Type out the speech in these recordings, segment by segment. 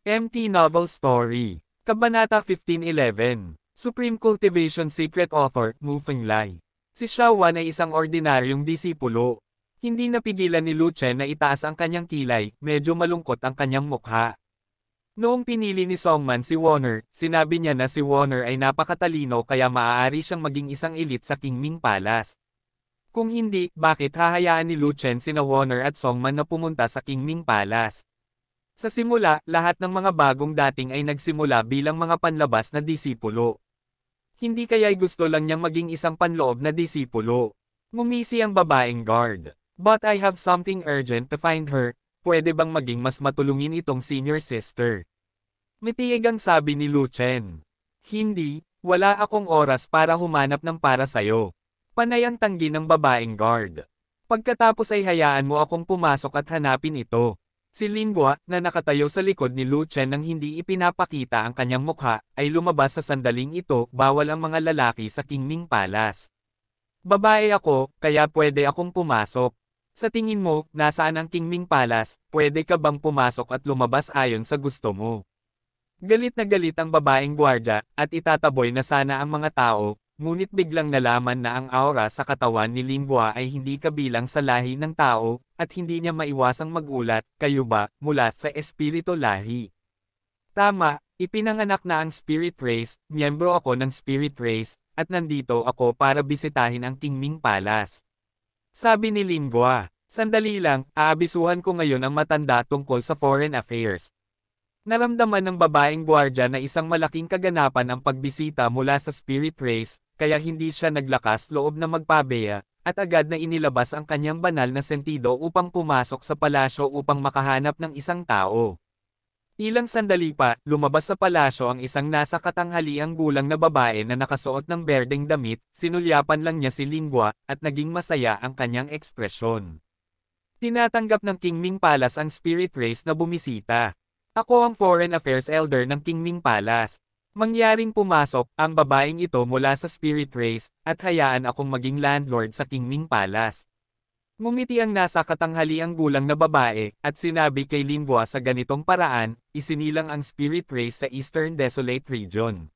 MT Novel Story. Kabanata 1511. Supreme Cultivation Secret Author, Mu Fenglai. Si Xiao Wan ay isang ordinaryong disipulo. Hindi napigilan ni Lu Chen na itaas ang kanyang kilay, medyo malungkot ang kanyang mukha. Noong pinili ni Songman si Warner, sinabi niya na si Warner ay napakatalino kaya maaari siyang maging isang elite sa Qingming Palace. Kung hindi, bakit hahayaan ni Lu Chen sina Warner at Songman na pumunta sa Qingming Palace? Sa simula, lahat ng mga bagong dating ay nagsimula bilang mga panlabas na disipulo. Hindi kaya'y gusto lang niyang maging isang panloob na disipulo. Ngumisi ang babaeng guard. But I have something urgent to find her. Pwede bang maging mas matulungin itong senior sister? Mitiig ang sabi ni Lu Chen. Hindi, wala akong oras para humanap ng para sayo. Panay ang tanggi ng babaeng guard. Pagkatapos ay hayaan mo akong pumasok at hanapin ito. Si Lingua, na nakatayo sa likod ni Lu Chen nang hindi ipinapakita ang kanyang mukha, ay lumabas sa sandaling ito, bawal ang mga lalaki sa Qingming Palace. Babae ako, kaya pwede akong pumasok. Sa tingin mo, nasaan ang Qingming Palace, pwede ka bang pumasok at lumabas ayon sa gusto mo? Galit na galit ang babaeng gwardya, at itataboy na sana ang mga tao, ngunit biglang nalaman na ang aura sa katawan ni Lingua ay hindi kabilang sa lahi ng tao, at hindi niya maiwasang magulat, kayo ba, mula sa espiritu lahi? Tama, ipinanganak na ang spirit race, miyembro ako ng spirit race, at nandito ako para bisitahin ang Qingming Palace. Sabi ni Lingua, sandali lang, aabisuhan ko ngayon ang matanda tungkol sa foreign affairs. Naramdaman ng babaeng gwardya na isang malaking kaganapan ang pagbisita mula sa spirit race, kaya hindi siya naglakas loob na magpabeya, at agad na inilabas ang kanyang banal na sentido upang pumasok sa palasyo upang makahanap ng isang tao. Ilang sandali pa, lumabas sa palasyo ang isang nasa katanghaliang gulang na babae na nakasuot ng berdeng damit, sinulyapan lang niya si Lingua, at naging masaya ang kanyang ekspresyon. Tinatanggap ng Qingming Palace ang spirit race na bumisita. Ako ang Foreign Affairs Elder ng Qingming Palace. Mangyaring pumasok ang babaeng ito mula sa spirit race, at hayaan akong maging landlord sa Qingming Palace. Ngumiti ang nasa katanghaliang gulang na babae, at sinabi kay Lingua sa ganitong paraan, isinilang ang spirit race sa Eastern Desolate Region.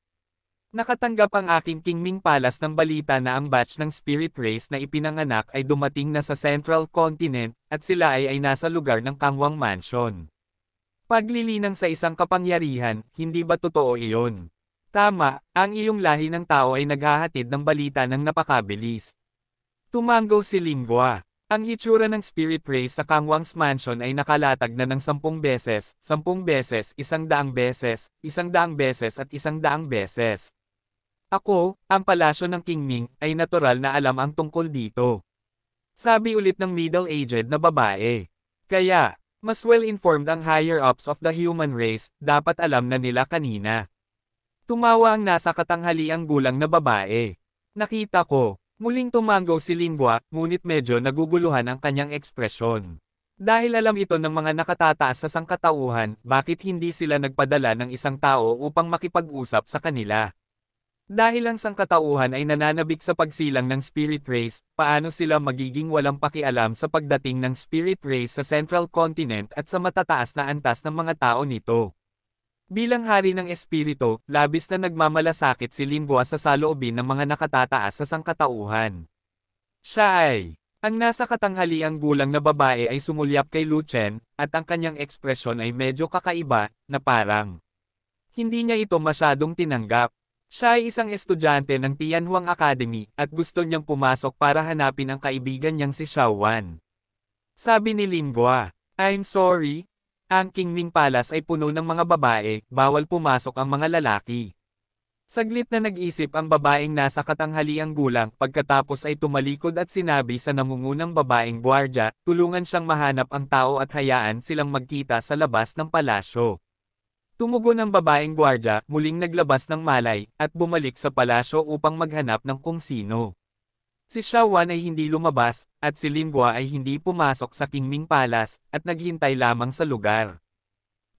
Nakatanggap ang aking Qingming Palace ng balita na ang batch ng spirit race na ipinanganak ay dumating na sa Central Continent, at sila ay nasa lugar ng Kangwang Mansion. Paglilinang sa isang kapangyarihan, hindi ba totoo iyon? Tama, ang iyong lahi ng tao ay naghahatid ng balita ng napakabilis. Tumango si Lingua. Ang hitsura ng spirit race sa Kangwang's Mansion ay nakalatag na ng 10 beses, 10 beses, 100 beses, 100 beses at 100 beses. Ako, ang palasyo ng Qingming, ay natural na alam ang tungkol dito. Sabi ulit ng middle-aged na babae. Kaya, mas well-informed ang higher-ups of the human race, dapat alam na nila kanina. Tumawa ang nasa katanghaliang gulang na babae. Nakita ko, muling tumango si Lingua, ngunit medyo naguguluhan ang kanyang ekspresyon. Dahil alam ito ng mga nakatataas sa sangkatauhan, bakit hindi sila nagpadala ng isang tao upang makipag-usap sa kanila? Dahil ang sangkatauhan ay nananabik sa pagsilang ng spirit race, paano sila magiging walang pakialam sa pagdating ng spirit race sa Central Continent at sa matataas na antas ng mga tao nito? Bilang hari ng espiritu, labis na nagmamalasakit si Lingua sa saloobin ng mga nakatataas sa sangkatauhan. Siya ay, ang nasa katanghaliang gulang na babae ay sumulyap kay Lu Chen, at ang kanyang ekspresyon ay medyo kakaiba, na parang hindi niya ito masyadong tinanggap. Siya ay isang estudyante ng Tianhuang Academy, at gusto niyang pumasok para hanapin ang kaibigan niyang si Xiao Wan. Sabi ni Lingua, I'm sorry. Ang Qingming Palace ay puno ng mga babae, bawal pumasok ang mga lalaki. Saglit na nag-isip ang babaeng nasa katanghaliang gulang, pagkatapos ay tumalikod at sinabi sa nangungunang babaeng gwardya, tulungan siyang mahanap ang tao at hayaan silang magkita sa labas ng palasyo. Tumugon ang babaeng gwardya, muling naglabas ng malay, at bumalik sa palasyo upang maghanap ng kung sino. Si Xiao Wan ay hindi lumabas, at si Lingua ay hindi pumasok sa Qingming Palace, at naghintay lamang sa lugar.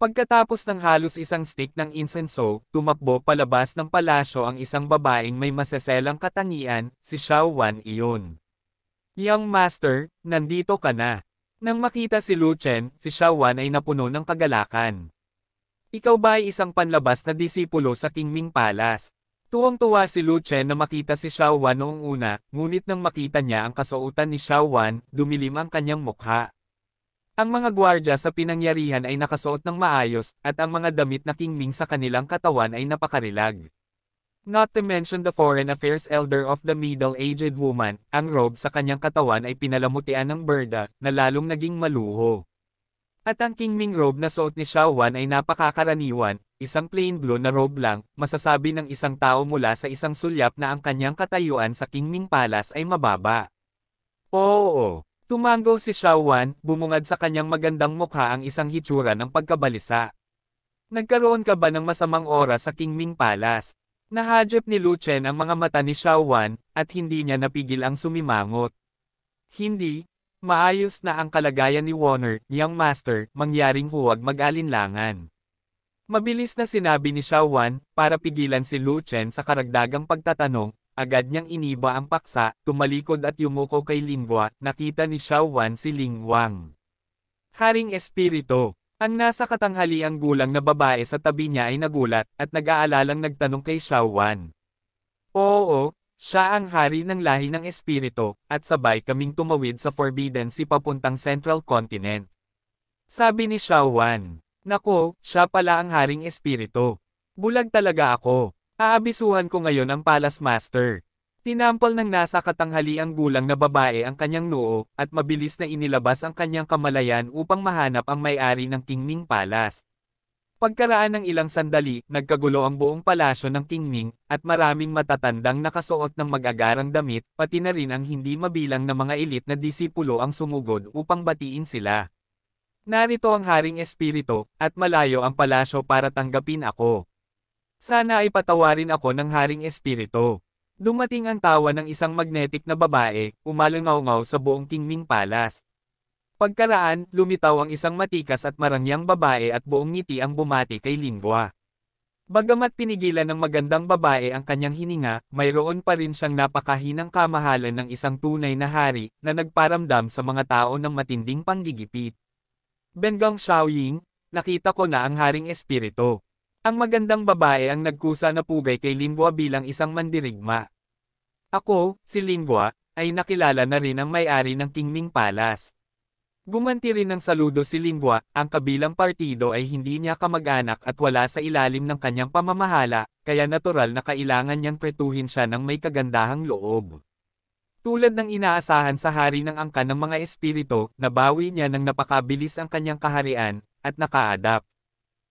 Pagkatapos ng halos isang stick ng insenso, tumakbo palabas ng palasyo ang isang babaeng may maseselang katangian, si Xiao Wan iyon. Young Master, nandito ka na. Nang makita si Lu Chen, si Xiao Wan ay napuno ng kagalakan. Ikaw ba ay isang panlabas na disipulo sa Qingming Palace? Tuwang-tuwa si Lu Chen na makita si Xiao Wan noong una, ngunit nang makita niya ang kasuotan ni Xiao Wan, dumilim ang kanyang mukha. Ang mga gwardya sa pinangyarihan ay nakasuot ng maayos, at ang mga damit na kingming sa kanilang katawan ay napakarilag. Not to mention the foreign affairs elder of the middle-aged woman, ang robe sa kanyang katawan ay pinalamutian ng berda, na lalong naging maluho. At ang kingming robe na suot ni Xiao Wan ay napakakaraniwan, isang plain blue na robe lang, masasabi ng isang tao mula sa isang sulyap na ang kanyang katayuan sa Qingming Palace ay mababa. Oo. Tumango si Xiao Wan, bumungad sa kanyang magandang mukha ang isang hitsura ng pagkabalisa. Nagkaroon ka ba ng masamang oras sa Qingming Palace? Nahadjep ni Lu Chen ang mga mata ni Xiao Wan, at hindi niya napigil ang sumimangot. Hindi. Maayos na ang kalagayan ni Warner, young master, mangyaring huwag mag-alinlangan. Mabilis na sinabi ni Xiao Wan, para pigilan si Lu Chen sa karagdagang pagtatanong, agad niyang iniba ang paksa, tumalikod at yumuko kay Linghua, nakita ni Xiao Wan si Ling Wang. Haring Espiritu. Ang nasa katanghaliang gulang na babae sa tabi niya ay nagulat, at nag-aalalang nagtanong kay Xiao Wan. Oo, siya ang hari ng lahi ng espiritu, at sabay kaming tumawid sa Forbidden Sea papuntang Central Continent. Sabi ni Xiao Wan. Nako, siya pala ang haring espiritu. Bulag talaga ako. Aabisuhan ko ngayon ang Palace Master. Tinampal ng nasa katanghaliang gulang na babae ang kanyang noo, at mabilis na inilabas ang kanyang kamalayan upang mahanap ang may-ari ng Qingming Palace. Pagkaraan ng ilang sandali, nagkagulo ang buong palasyo ng Qingming, at maraming matatandang nakasuot ng mag-agarang damit, pati na rin ang hindi mabilang na mga elite na disipulo ang sumugod upang batiin sila. Narito ang haring espiritu, at malayo ang palasyo para tanggapin ako. Sana ay patawarin ako ng haring espiritu. Dumating ang tawa ng isang magnetic na babae, umalangaw-ngaw sa buong Qingming Palace. Pagkaraan, lumitaw ang isang matikas at marangyang babae at buong ngiti ang bumati kay Linghua. Bagamat pinigilan ng magandang babae ang kanyang hininga, mayroon pa rin siyang napakahinang kamahalan ng isang tunay na hari, na nagparamdam sa mga tao ng matinding panggigipit. Bengang Xiaoying, nakita ko na ang haring espiritu. Ang magandang babae ang nagkusa na pugay kay Linghua bilang isang mandirigma. Ako, si Linghua, ay nakilala na rin ang may-ari ng Qingming Palace. Gumanti rin ng saludo si Linghua, ang kabilang partido ay hindi niya kamag-anak at wala sa ilalim ng kanyang pamamahala, kaya natural na kailangan niyang pretuhin siya ng may kagandahang loob. Tulad ng inaasahan sa hari ng angkan ng mga espiritu, nabawi niya ng napakabilis ang kanyang kaharian, at naka-adapt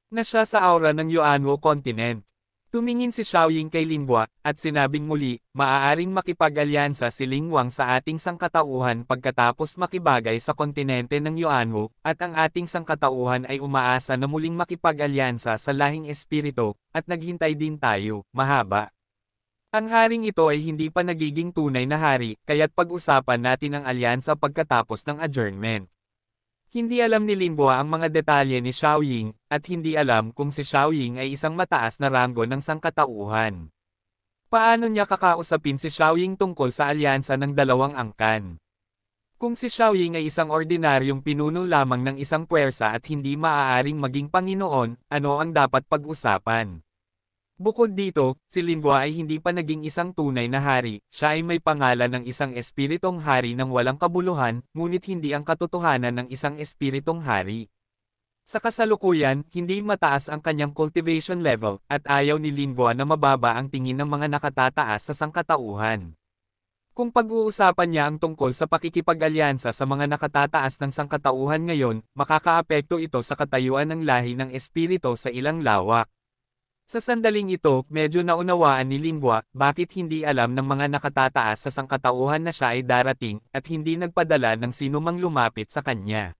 na siya sa aura ng Yuanwo Continent. Tumingin si Xiaoying kay Linghua, at sinabing muli, maaaring makipag-alyansa si Linghwang sa ating sangkatauhan pagkatapos makibagay sa kontinente ng Yuanwo, at ang ating sangkatauhan ay umaasa na muling makipag-alyansa sa lahing espiritu, at naghintay din tayo, mahaba. Ang haring ito ay hindi pa nagiging tunay na hari, kaya't pag-usapan natin ang alyansa pagkatapos ng adjournment. Hindi alam ni Linghua ang mga detalye ni Xiaoying, at hindi alam kung si Xiaoying ay isang mataas na ranggo ng sangkatauhan. Paano niya kakausapin si Xiaoying tungkol sa alyansa ng dalawang angkan? Kung si Xiaoying ay isang ordinaryong pinuno lamang ng isang puwersa at hindi maaaring maging Panginoon, ano ang dapat pag-usapan? Bukod dito, si Linghua ay hindi pa naging isang tunay na hari, siya ay may pangalan ng isang espiritong hari ng walang kabuluhan, ngunit hindi ang katotohanan ng isang espiritong hari. Sa kasalukuyan, hindi mataas ang kanyang cultivation level, at ayaw ni Linghua na mababa ang tingin ng mga nakatataas sa sangkatauhan. Kung pag-uusapan niya ang tungkol sa pakikipag-alyansa sa mga nakatataas ng sangkatauhan ngayon, makakaapekto ito sa katayuan ng lahi ng espiritu sa ilang lawak. Sa sandaling ito, medyo naunawaan ni Linghua, bakit hindi alam ng mga nakatataas sa sangkatauhan na siya ay darating, at hindi nagpadala ng sinumang lumapit sa kanya.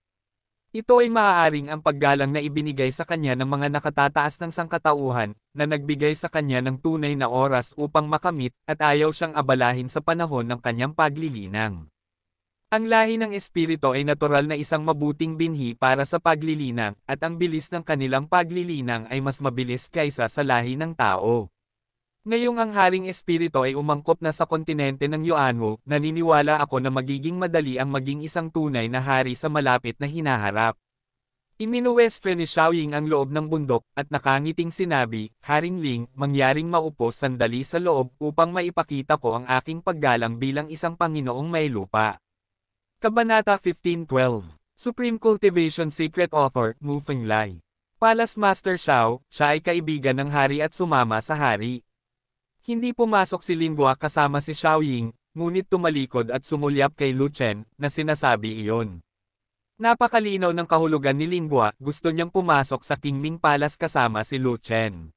Ito ay maaaring ang paggalang na ibinigay sa kanya ng mga nakatataas ng sangkatauhan, na nagbigay sa kanya ng tunay na oras upang makamit, at ayaw siyang abalahin sa panahon ng kanyang paglilinang. Ang lahi ng espiritu ay natural na isang mabuting binhi para sa paglilinang, at ang bilis ng kanilang paglilinang ay mas mabilis kaysa sa lahi ng tao. Ngayong ang haring espiritu ay umangkop na sa kontinente ng Yuanwo, naniniwala ako na magiging madali ang maging isang tunay na hari sa malapit na hinaharap. Iminuwestiyo ni Xiaoying ang loob ng bundok at nakangiting sinabi, Haring Ling, mangyaring maupo sandali sa loob upang maipakita ko ang aking paggalang bilang isang Panginoong may lupa. Kabanata 15:12 Supreme Cultivation Secret Author, Mu Fenglai. Palace Master Xiao, siya ay kaibigan ng hari at sumama sa hari. Hindi pumasok si Lingua kasama si Xiaoying, ngunit tumalikod at sumulyap kay Lu Chen, na sinasabi iyon. Napakalinaw ng kahulugan ni Lingua, gusto niyang pumasok sa Qingming Palace kasama si Lu Chen.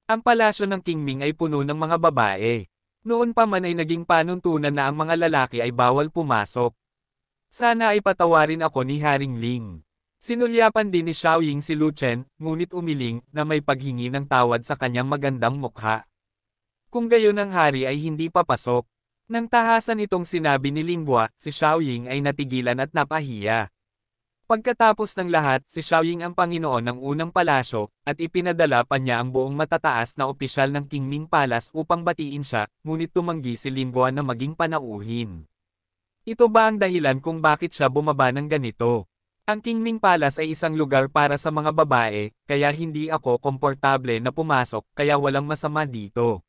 Ang palasyo ng Qingming ay puno ng mga babae. Noon pa man ay naging panuntunan na ang mga lalaki ay bawal pumasok. Sana ay patawarin ako ni Haring Ling. Sinulyapan din ni Xiaoying si Lu Chen, ngunit umiling na may paghingi ng tawad sa kanyang magandang mukha. Kung gayon ang hari ay hindi papasok. Nang tahasan itong sinabi ni Lingua, si Xiaoying ay natigilan at napahiya. Pagkatapos ng lahat, si Xiaoying ang Panginoon ng unang palasyo, at ipinadala pa niya ang buong matataas na opisyal ng Qingming Palace upang batiin siya, ngunit tumanggi si Lingua na maging panauhin. Ito ba ang dahilan kung bakit siya bumaba ng ganito? Ang Qingming Palace ay isang lugar para sa mga babae, kaya hindi ako komportable na pumasok, kaya walang masama dito.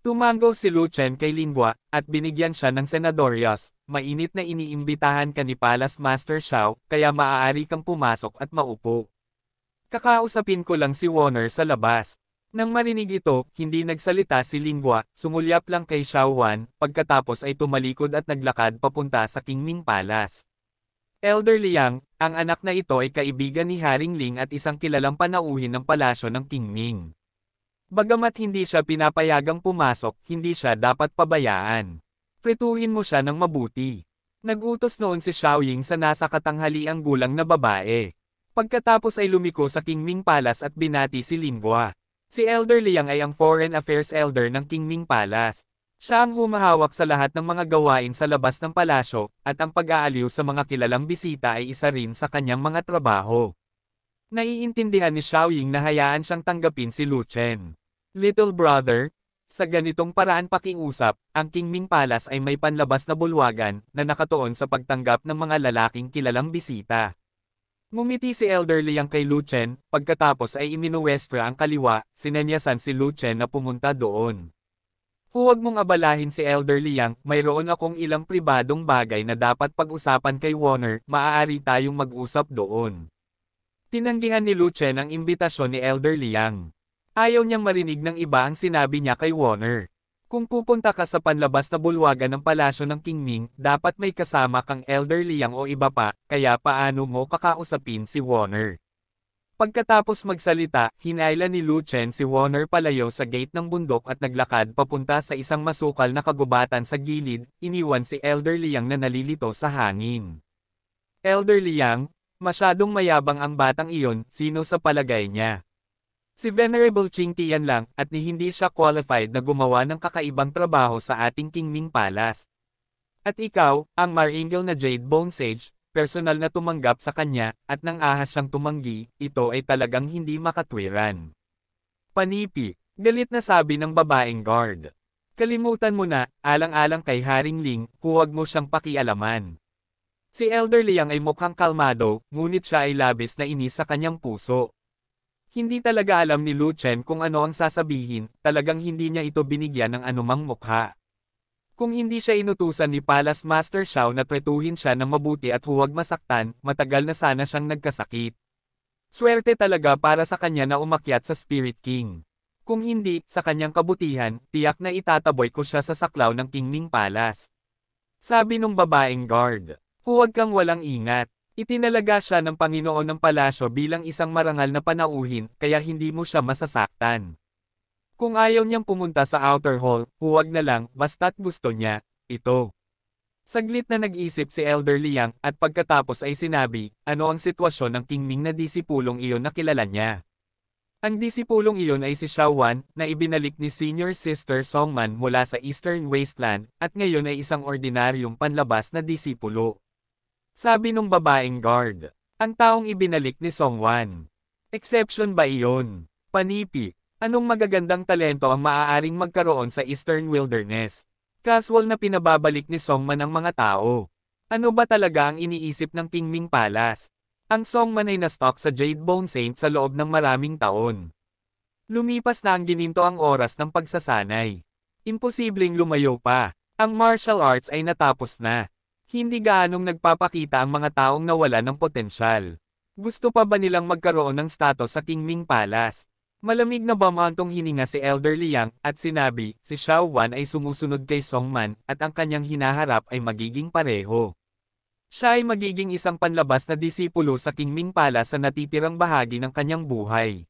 Tumango si Lu Chen kay Lingua, at binigyan siya ng senadorias. Mainit na iniimbitahan ka ni Palace Master Xiao, kaya maaari kang pumasok at maupo. Kakausapin ko lang si Warner sa labas. Nang marinig ito, hindi nagsalita si Lingua, sumulyap lang kay Xiao Wan, pagkatapos ay tumalikod at naglakad papunta sa Qingming Palace. Elder Liang, ang anak na ito ay kaibigan ni Haring Ling at isang kilalang panauhin ng palasyo ng Qingming. Bagamat hindi siya pinapayagang pumasok, hindi siya dapat pabayaan. Pretuhin mo siya ng mabuti. Nagutos noon si Xiaoying sa nasa katanghaliang gulang na babae. Pagkatapos ay lumiko sa Qingming Palace at binati si Lingua. Si Elder Liang ay ang Foreign Affairs Elder ng Qingming Palace. Siya ang humahawak sa lahat ng mga gawain sa labas ng palasyo, at ang pag-aaliw sa mga kilalang bisita ay isa rin sa kanyang mga trabaho. Naiintindihan ni Xiaoying na hayaan siyang tanggapin si Lu Chen. Little brother, sa ganitong paraan pakiusap, ang Qingming Palace ay may panlabas na bulwagan na nakatuon sa pagtanggap ng mga lalaking kilalang bisita. Ngumiti si Elder Liang kay Lu Chen, pagkatapos ay iminuwestiyo ang kaliwa, sinenyasan si Lu Chen na pumunta doon. Huwag mong abalahin si Elder Liang, mayroon akong ilang pribadong bagay na dapat pag-usapan kay Warner, maaari tayong mag-usap doon. Tinanggihan ni Lu Chen ang imbitasyon ni Elder Liang. Ayaw niyang marinig ng iba ang sinabi niya kay Warner. Kung pupunta ka sa panlabas na bulwagan ng palasyo ng Qingming, dapat may kasama kang Elder Liang o iba pa, kaya paano mo kakausapin si Warner? Pagkatapos magsalita, hinailan ni Lu Chen si Warner palayo sa gate ng bundok at naglakad papunta sa isang masukal na kagubatan sa gilid, iniwan si Elder Liang na nalilito sa hangin. Elder Liang, masyadong mayabang ang batang iyon, sino sa palagay niya? Si Venerable Qing Tian lang, at ni hindi siya qualified na gumawa ng kakaibang trabaho sa ating Qingming Palace. At ikaw, ang Maringil na Jade Bone Sage, personal na tumanggap sa kanya, at nang ahas siyang tumanggi, ito ay talagang hindi makatwiran. Panipi, galit na sabi ng babaeng guard. Kalimutan mo na, alang-alang kay Haring Ling, huwag mo siyang pakialaman. Si Elder Liang ay mukhang kalmado, ngunit siya ay labis na inis sa kanyang puso. Hindi talaga alam ni Lu Chen kung ano ang sasabihin, talagang hindi niya ito binigyan ng anumang mukha. Kung hindi siya inutusan ni Palace Master Xiao na tretuhin siya ng mabuti at huwag masaktan, matagal na sana siyang nagkasakit. Swerte talaga para sa kanya na umakyat sa Spirit King. Kung hindi, sa kanyang kabutihan, tiyak na itataboy ko siya sa saklaw ng Qingming Palace. Sabi nung babaeng guard, huwag kang walang ingat. Itinalaga siya ng Panginoon ng Palasyo bilang isang marangal na panauhin, kaya hindi mo siya masasaktan. Kung ayaw niyang pumunta sa outer hall, huwag na lang, basta't gusto niya, ito. Saglit na nag-isip si Elder Liang, at pagkatapos ay sinabi, ano ang sitwasyon ng Qingming na disipulong iyon na kilala niya. Ang disipulong iyon ay si Xiao Wan, na ibinalik ni Senior Sister Songman mula sa Eastern Wasteland, at ngayon ay isang ordinaryong panlabas na disipulo. Sabi nung babaeng guard, ang taong ibinalik ni Songwan. Exception ba iyon? Panipi, anong magagandang talento ang maaaring magkaroon sa Eastern Wilderness? Casual na pinababalik ni Songman ang mga tao. Ano ba talaga ang iniisip ng Qingming Palace? Ang Songman ay na-stock sa Jade Bone Saint sa loob ng maraming taon. Lumipas na ang gininto ang oras ng pagsasanay. Imposibleng lumayo pa. Ang martial arts ay natapos na. Hindi gaanong nagpapakita ang mga taong nawala ng potensyal. Gusto pa ba nilang magkaroon ng status sa Qingming Palace? Malamig na bamantong hininga si Elder Liang at sinabi, si Xiao Wan ay sumusunod kay Songman at ang kanyang hinaharap ay magiging pareho. Siya ay magiging isang panlabas na disipulo sa Qingming Palace sa natitirang bahagi ng kanyang buhay.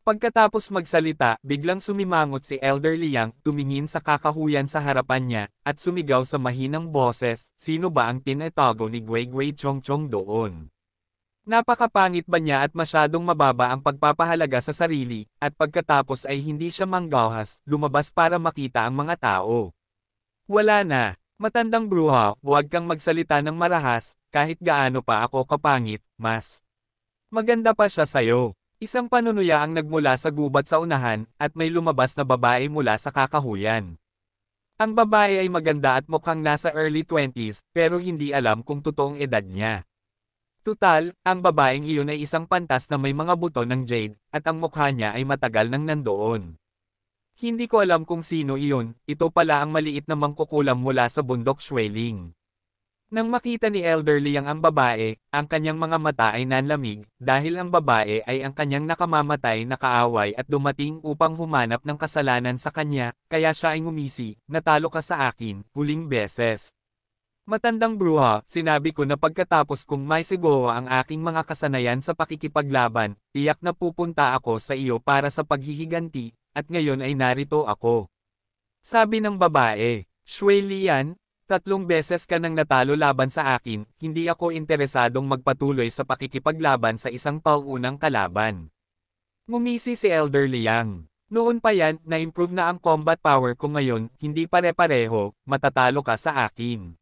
Pagkatapos magsalita, biglang sumimangot si Elder Liang, tumingin sa kakahuyan sa harapan niya, at sumigaw sa mahinang boses, sino ba ang tinatago ni Gui Gui Chongchong doon? Napakapangit ba niya at masyadong mababa ang pagpapahalaga sa sarili, at pagkatapos ay hindi siya manggahas, lumabas para makita ang mga tao. Wala na, matandang bruha, huwag kang magsalita ng marahas, kahit gaano pa ako kapangit, mas maganda pa siya sa'yo. Isang panunuya ang nagmula sa gubat sa unahan, at may lumabas na babae mula sa kakahuyan. Ang babae ay maganda at mukhang nasa early 20s, pero hindi alam kung totoong edad niya. Tutal, ang babaeng iyon ay isang pantas na may mga buto ng jade, at ang mukha niya ay matagal nang nandoon. Hindi ko alam kung sino iyon, ito pala ang maliit na mangkukulam mula sa bundok Xueling. Nang makita ni Elder Liang ang babae, ang kanyang mga mata ay nanlamig, dahil ang babae ay ang kanyang nakamamatay na kaaway at dumating upang humanap ng kasalanan sa kanya, kaya siya ay ngumisi, natalo ka sa akin, huling beses. Matandang bruha, sinabi ko na pagkatapos kong may sigawa ang aking mga kasanayan sa pakikipaglaban, tiyak na pupunta ako sa iyo para sa paghihiganti, at ngayon ay narito ako. Sabi ng babae, Shui Lian, 3 beses ka nang natalo laban sa akin, hindi ako interesadong magpatuloy sa pakikipaglaban sa isang taunang kalaban. Ngumisi si Elder Liang. Noon pa yan, na-improve na ang combat power ko ngayon, hindi pare-pareho, matatalo ka sa akin.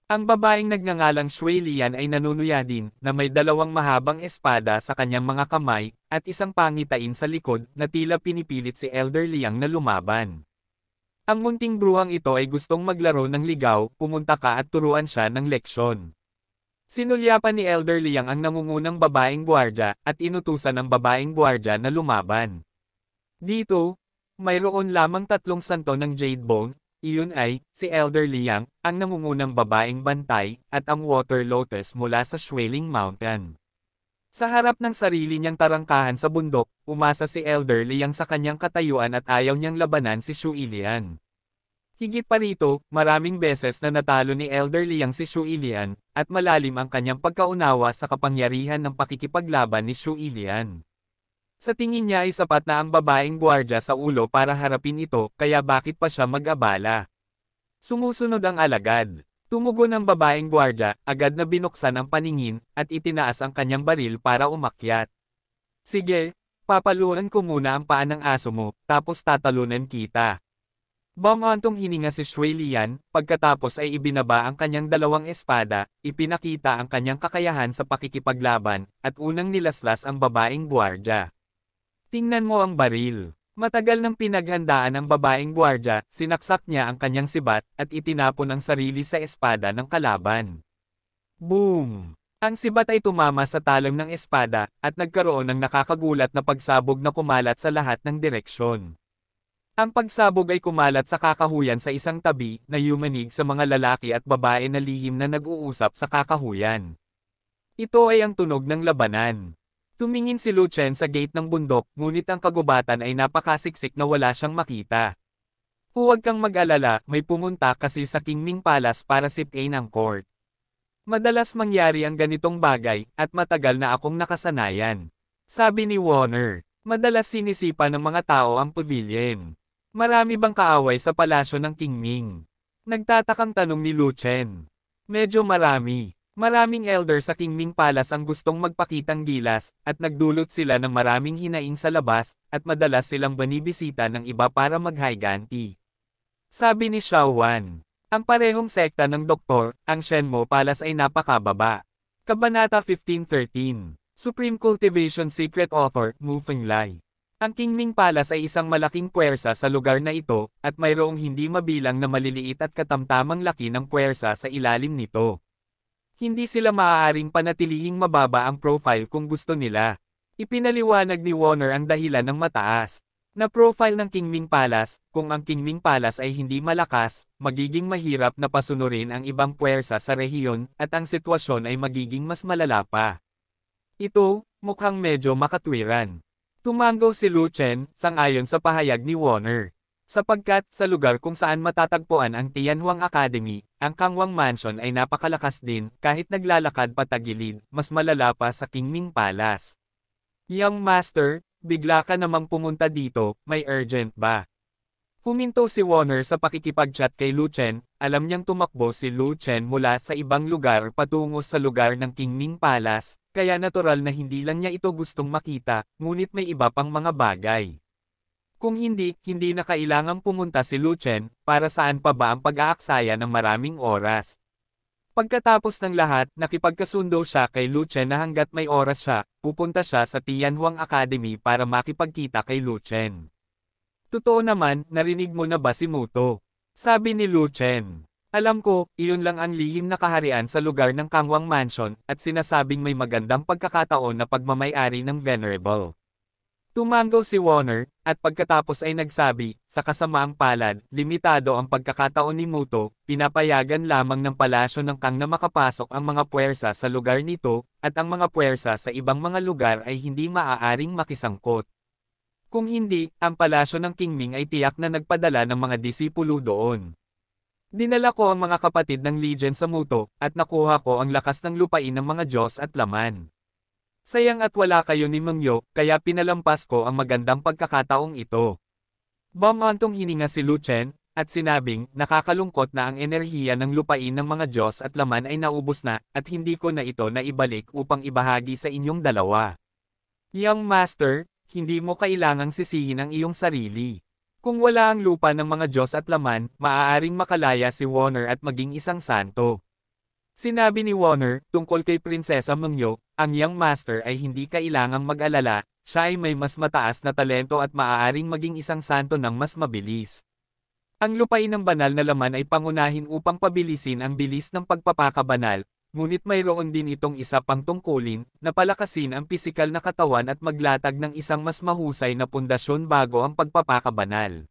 Ang babaeng nagngangalang Shui Lian ay nanunuya din, na may 2 mahabang espada sa kanyang mga kamay, at isang pangitain sa likod, na tila pinipilit si Elder Liang na lumaban. Ang munting bruhang ito ay gustong maglaro ng ligaw, pumunta ka at turuan siya ng leksyon. Sinulyapan ni Elder Liang ang nangungunang babaeng gwardya, at inutusan ang babaeng gwardya na lumaban. Dito, mayroon lamang 3 santo ng Jade Bone, iyon ay, si Elder Liang, ang nangungunang babaeng bantay, at ang Water Lotus mula sa Xueling Mountain. Sa harap ng sarili niyang tarangkahan sa bundok, umasa si Elder Liang sa kanyang katayuan at ayaw niyang labanan si Shui Lian. Higit pa rito, maraming beses na natalo ni Elder Liang si Shui Lian, at malalim ang kanyang pagkaunawa sa kapangyarihan ng pakikipaglaban ni Shui Lian. Sa tingin niya ay sapat na ang babaeng gwardya sa ulo para harapin ito, kaya bakit pa siya mag-abala? Sumusunod ang alagad. Tumugon ang babaeng gwardya, agad na binuksan ang paningin, at itinaas ang kanyang baril para umakyat. Sige, papaluan ko muna ang paa ng aso mo, tapos tatalunan kita. Bamantong hininga si Shui Lian, pagkatapos ay ibinaba ang kanyang 2 espada, ipinakita ang kanyang kakayahan sa pakikipaglaban, at unang nilaslas ang babaeng gwardya. Tingnan mo ang baril. Matagal nang pinaghandaan ng babaeng gwardya, sinaksak niya ang kanyang sibat, at itinapon ang sarili sa espada ng kalaban. Boom! Ang sibat ay tumama sa talam ng espada, at nagkaroon ng nakakagulat na pagsabog na kumalat sa lahat ng direksyon. Ang pagsabog ay kumalat sa kakahuyan sa isang tabi, na yumanig sa mga lalaki at babae na lihim na nag-uusap sa kakahuyan. Ito ay ang tunog ng labanan. Tumingin si Lu Chen sa gate ng bundok, ngunit ang kagubatan ay napakasiksik na wala siyang makita. Huwag kang mag-alala, may pumunta kasi sa Qingming Palace para sipain ang court. Madalas mangyari ang ganitong bagay, at matagal na akong nakasanayan. Sabi ni Warner, madalas sinisipa ng mga tao ang pavilion. Marami bang kaaway sa palasyo ng Qingming? Nagtatakang tanong ni Lu Chen. Medyo marami. Maraming elder sa Qingming Palace ang gustong magpakitang gilas, at nagdulot sila ng maraming hinaing sa labas, at madalas silang banibisita ng iba para mag-higanti. Sabi ni Xiao Wan. Ang parehong sekta ng doktor, ang Shenmo Palace ay napakababa. Kabanata 1513. Supreme Cultivation Secret Author, Mu Fenglai. Ang Qingming Palace ay isang malaking puwersa sa lugar na ito, at mayroong hindi mabilang na maliliit at katamtamang laki ng puwersa sa ilalim nito. Hindi sila maaaring panatilihing mababa ang profile kung gusto nila. Ipinaliwanag ni Warner ang dahilan ng mataas na profile ng Qingming Palace. Kung ang Qingming Palace ay hindi malakas, magiging mahirap na pasunurin ang ibang puwersa sa rehiyon at ang sitwasyon ay magiging mas malala pa. Ito, mukhang medyo makatwiran. Tumango si Lu Chen, sang-ayon sa pahayag ni Warner. Sapagkat, sa lugar kung saan matatagpuan ang Tianhuang Academy, ang Kangwang Mansion ay napakalakas din, kahit naglalakad patagilid, mas malala pa sa Qingming Palace. Young Master, bigla ka namang pumunta dito, may urgent ba? Huminto si Warner sa pakikipag-chat kay Lu Chen, alam niyang tumakbo si Lu Chen mula sa ibang lugar patungo sa lugar ng Qingming Palace, kaya natural na hindi lang niya ito gustong makita, ngunit may iba pang mga bagay. Kung hindi na kailangang pumunta si Lu Chen, para saan pa ba ang pag-aaksaya ng maraming oras? Pagkatapos ng lahat, nakipagkasundo siya kay Lu Chen na hanggat may oras siya, pupunta siya sa Tianhuang Academy para makipagkita kay Lu Chen. Totoo naman, narinig mo na ba si Muto? Sabi ni Lu Chen. Alam ko, iyon lang ang lihim na kaharian sa lugar ng Kangwang Mansion, at sinasabing may magandang pagkakataon na pagmamay-ari ng Venerable. Tumango si Warner, at pagkatapos ay nagsabi, sa kasamaang palad, limitado ang pagkakataon ni Muto, pinapayagan lamang ng palasyo ng Kang na makapasok ang mga puwersa sa lugar nito, at ang mga puwersa sa ibang mga lugar ay hindi maaaring makisangkot. Kung hindi, ang palasyo ng Qingming ay tiyak na nagpadala ng mga disipulo doon. Dinala ko ang mga kapatid ng Legion sa Muto, at nakuha ko ang lakas ng lupain ng mga Diyos at laman. Sayang at wala kayo ni Mengyo, kaya pinalampas ko ang magandang pagkakataong ito. Bumantong hininga si Lu Chen, at sinabing, nakakalungkot na ang enerhiya ng lupain ng mga Diyos at laman ay naubos na, at hindi ko na ito naibalik upang ibahagi sa inyong dalawa. Young Master, hindi mo kailangang sisihin ang iyong sarili. Kung wala ang lupa ng mga Diyos at laman, maaaring makalaya si Warner at maging isang santo. Sinabi ni Warner, tungkol kay Prinsesa Mengyo, ang Young Master ay hindi kailangang mag-alala, siya ay may mas mataas na talento at maaaring maging isang santo ng mas mabilis. Ang lupain ng banal na laman ay pangunahin upang pabilisin ang bilis ng pagpapakabanal, ngunit mayroon din itong isa pang tungkulin, na palakasin ang pisikal na katawan at maglatag ng isang mas mahusay na pundasyon bago ang pagpapakabanal.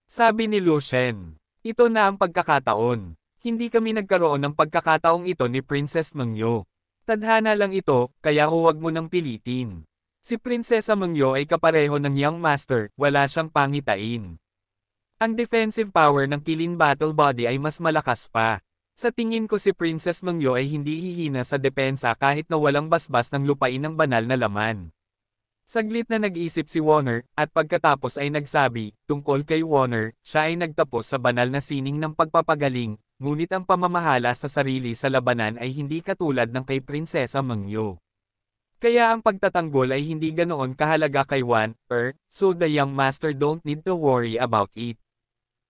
Sabi ni Lu Chen, ito na ang pagkakataon. Hindi kami nagkaroon ng pagkakataong ito ni Princess Mengyo. Tadhana lang ito, kaya huwag mo nang pilitin. Si Prinsesa Mengyo ay kapareho ng Young Master, wala siyang pangitain. Ang defensive power ng Qilin Battle Body ay mas malakas pa. Sa tingin ko si Princess Mengyo ay hindi hihina sa depensa kahit na walang basbas ng lupain ng banal na laman. Saglit na nag-isip si Warner, at pagkatapos ay nagsabi, tungkol kay Warner, siya ay nagtapos sa banal na sining ng pagpapagaling, ngunit ang pamamahala sa sarili sa labanan ay hindi katulad ng kay Prinsesa Mengyo. Kaya ang pagtatanggol ay hindi ganoon kahalaga kay Wan, so the Young Master don't need to worry about it.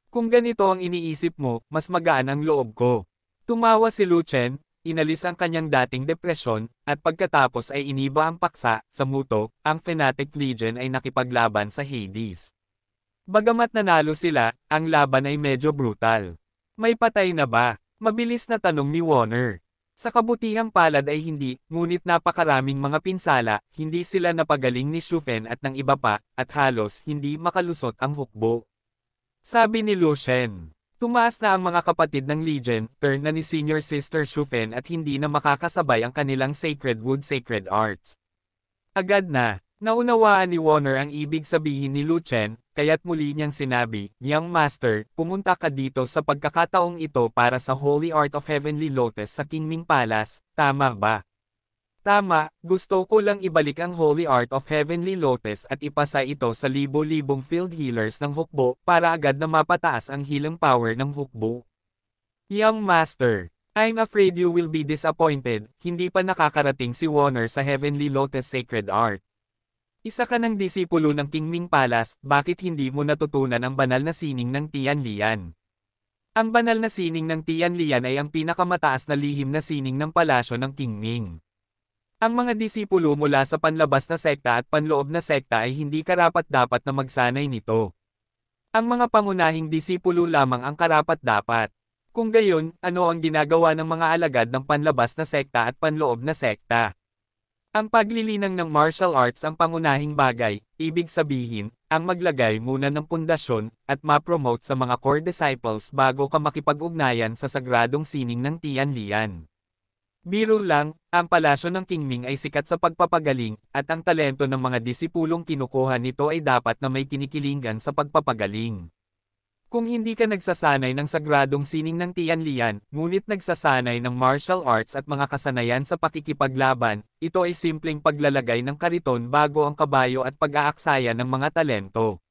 Kung ganito ang iniisip mo, mas magaan ang loob ko. Tumawa si Lu Chen, inalis ang kanyang dating depresyon, at pagkatapos ay iniba ang paksa, sa Muto, ang Fnatic Legion ay nakipaglaban sa Hades. Bagamat nanalo sila, ang laban ay medyo brutal. May patay na ba? Mabilis na tanong ni Warner. Sa kabutihang palad ay hindi, ngunit napakaraming mga pinsala, hindi sila napagaling ni Shufen at ng iba pa, at halos hindi makalusot ang hukbo. Sabi ni Lu Chen. Tumaas na ang mga kapatid ng Legion, turn na ni Senior Sister Shufen at hindi na makakasabay ang kanilang Sacred Wood Sacred Arts. Agad na, naunawaan ni Warner ang ibig sabihin ni Lu Chen, kaya't muli niyang sinabi, Young Master, pumunta ka dito sa pagkakataong ito para sa Holy Art of Heavenly Lotus sa Qingming Palace, tama ba? Tama, gusto ko lang ibalik ang Holy Art of Heavenly Lotus at ipasa ito sa libo-libong field healers ng hukbo para agad na mapataas ang healing power ng hukbo. Young Master, I'm afraid you will be disappointed, hindi pa nakakarating si Warner sa Heavenly Lotus Sacred Art. Isa ka ng disipulo ng Qingming Palace, bakit hindi mo natutunan ang banal na sining ng Tianlian? Ang banal na sining ng Tianlian ay ang pinakamataas na lihim na sining ng palasyo ng Qingming. Ang mga disipulo mula sa panlabas na sekta at panloob na sekta ay hindi karapat-dapat na magsanay nito. Ang mga pangunahing disipulo lamang ang karapat-dapat. Kung gayon, ano ang ginagawa ng mga alagad ng panlabas na sekta at panloob na sekta? Ang paglilinang ng martial arts ang pangunahing bagay, ibig sabihin, ang maglagay muna ng pundasyon, at ma-promote sa mga core disciples bago ka makipag-ugnayan sa sagradong sining ng Tianlian. Biro lang, ang palasyo ng Qingming ay sikat sa pagpapagaling, at ang talento ng mga disipulong kinukuha nito ay dapat na may kinikilingan sa pagpapagaling. Kung hindi ka nagsasanay ng sagradong sining ng Tianlian, ngunit nagsasanay ng martial arts at mga kasanayan sa pakikipaglaban, ito ay simpleng paglalagay ng kariton bago ang kabayo at pag-aaksaya ng mga talento.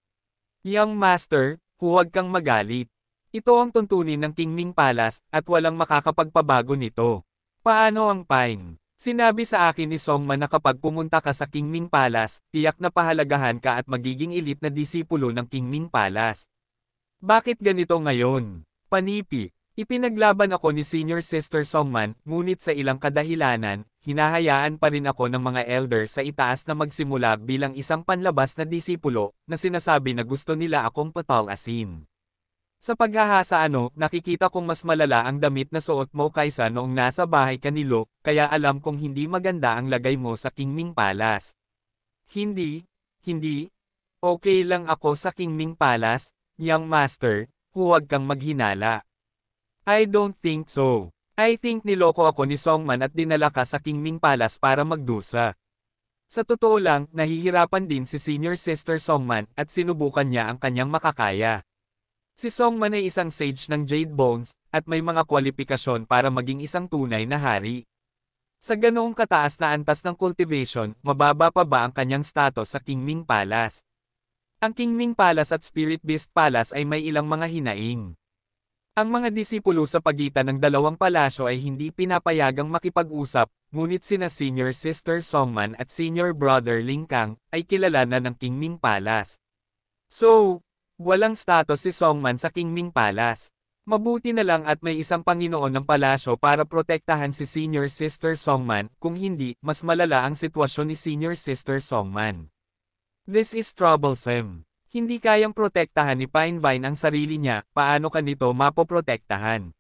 Young Master, huwag kang magalit. Ito ang tuntunin ng Qingming Palace, at walang makakapagpabago nito. Paano ang Pine? Sinabi sa akin ni Songman na kapag pumunta ka sa Qingming Palace, tiyak na pahalagahan ka at magiging elite na disipulo ng Qingming Palace. Bakit ganito ngayon? Panipi. Ipinaglaban ako ni Senior Sister Songman, ngunit sa ilang kadahilanan, hinahayaan pa rin ako ng mga elder sa itaas na magsimula bilang isang panlabas na disipulo, na sinasabi na gusto nila akong patalasin. Sa paghahasa nakikita kong mas malala ang damit na suot mo kaysa noong nasa bahay ka ni Luke, kaya alam kong hindi maganda ang lagay mo sa Qingming Palace. Hindi. Okay lang ako sa Qingming Palace. Young Master, huwag kang maghinala. I don't think so. I think niloko ako ni Songman at dinala ka sa Qingming Palace para magdusa. Sa totoo lang, nahihirapan din si Senior Sister Songman at sinubukan niya ang kanyang makakaya. Si Songman ay isang sage ng Jade Bones at may mga kwalifikasyon para maging isang tunay na hari. Sa ganoong kataas na antas ng cultivation, mababa pa ba ang kanyang status sa Qingming Palace? Ang Qingming Palace at Spirit Beast Palace ay may ilang mga hinaing. Ang mga disipulo sa pagitan ng dalawang palasyo ay hindi pinapayagang makipag-usap, ngunit sina Senior Sister Songman at Senior Brother Ling Kang ay kilala na ng Qingming Palace. So, walang status si Songman sa Qingming Palace. Mabuti na lang at may isang Panginoon ng palasyo para protektahan si Senior Sister Songman, kung hindi, mas malala ang sitwasyon ni Senior Sister Songman. This is troublesome. Hindi kayang protektahan ni Pinevine ang sarili niya, paano ka nito mapoprotektahan?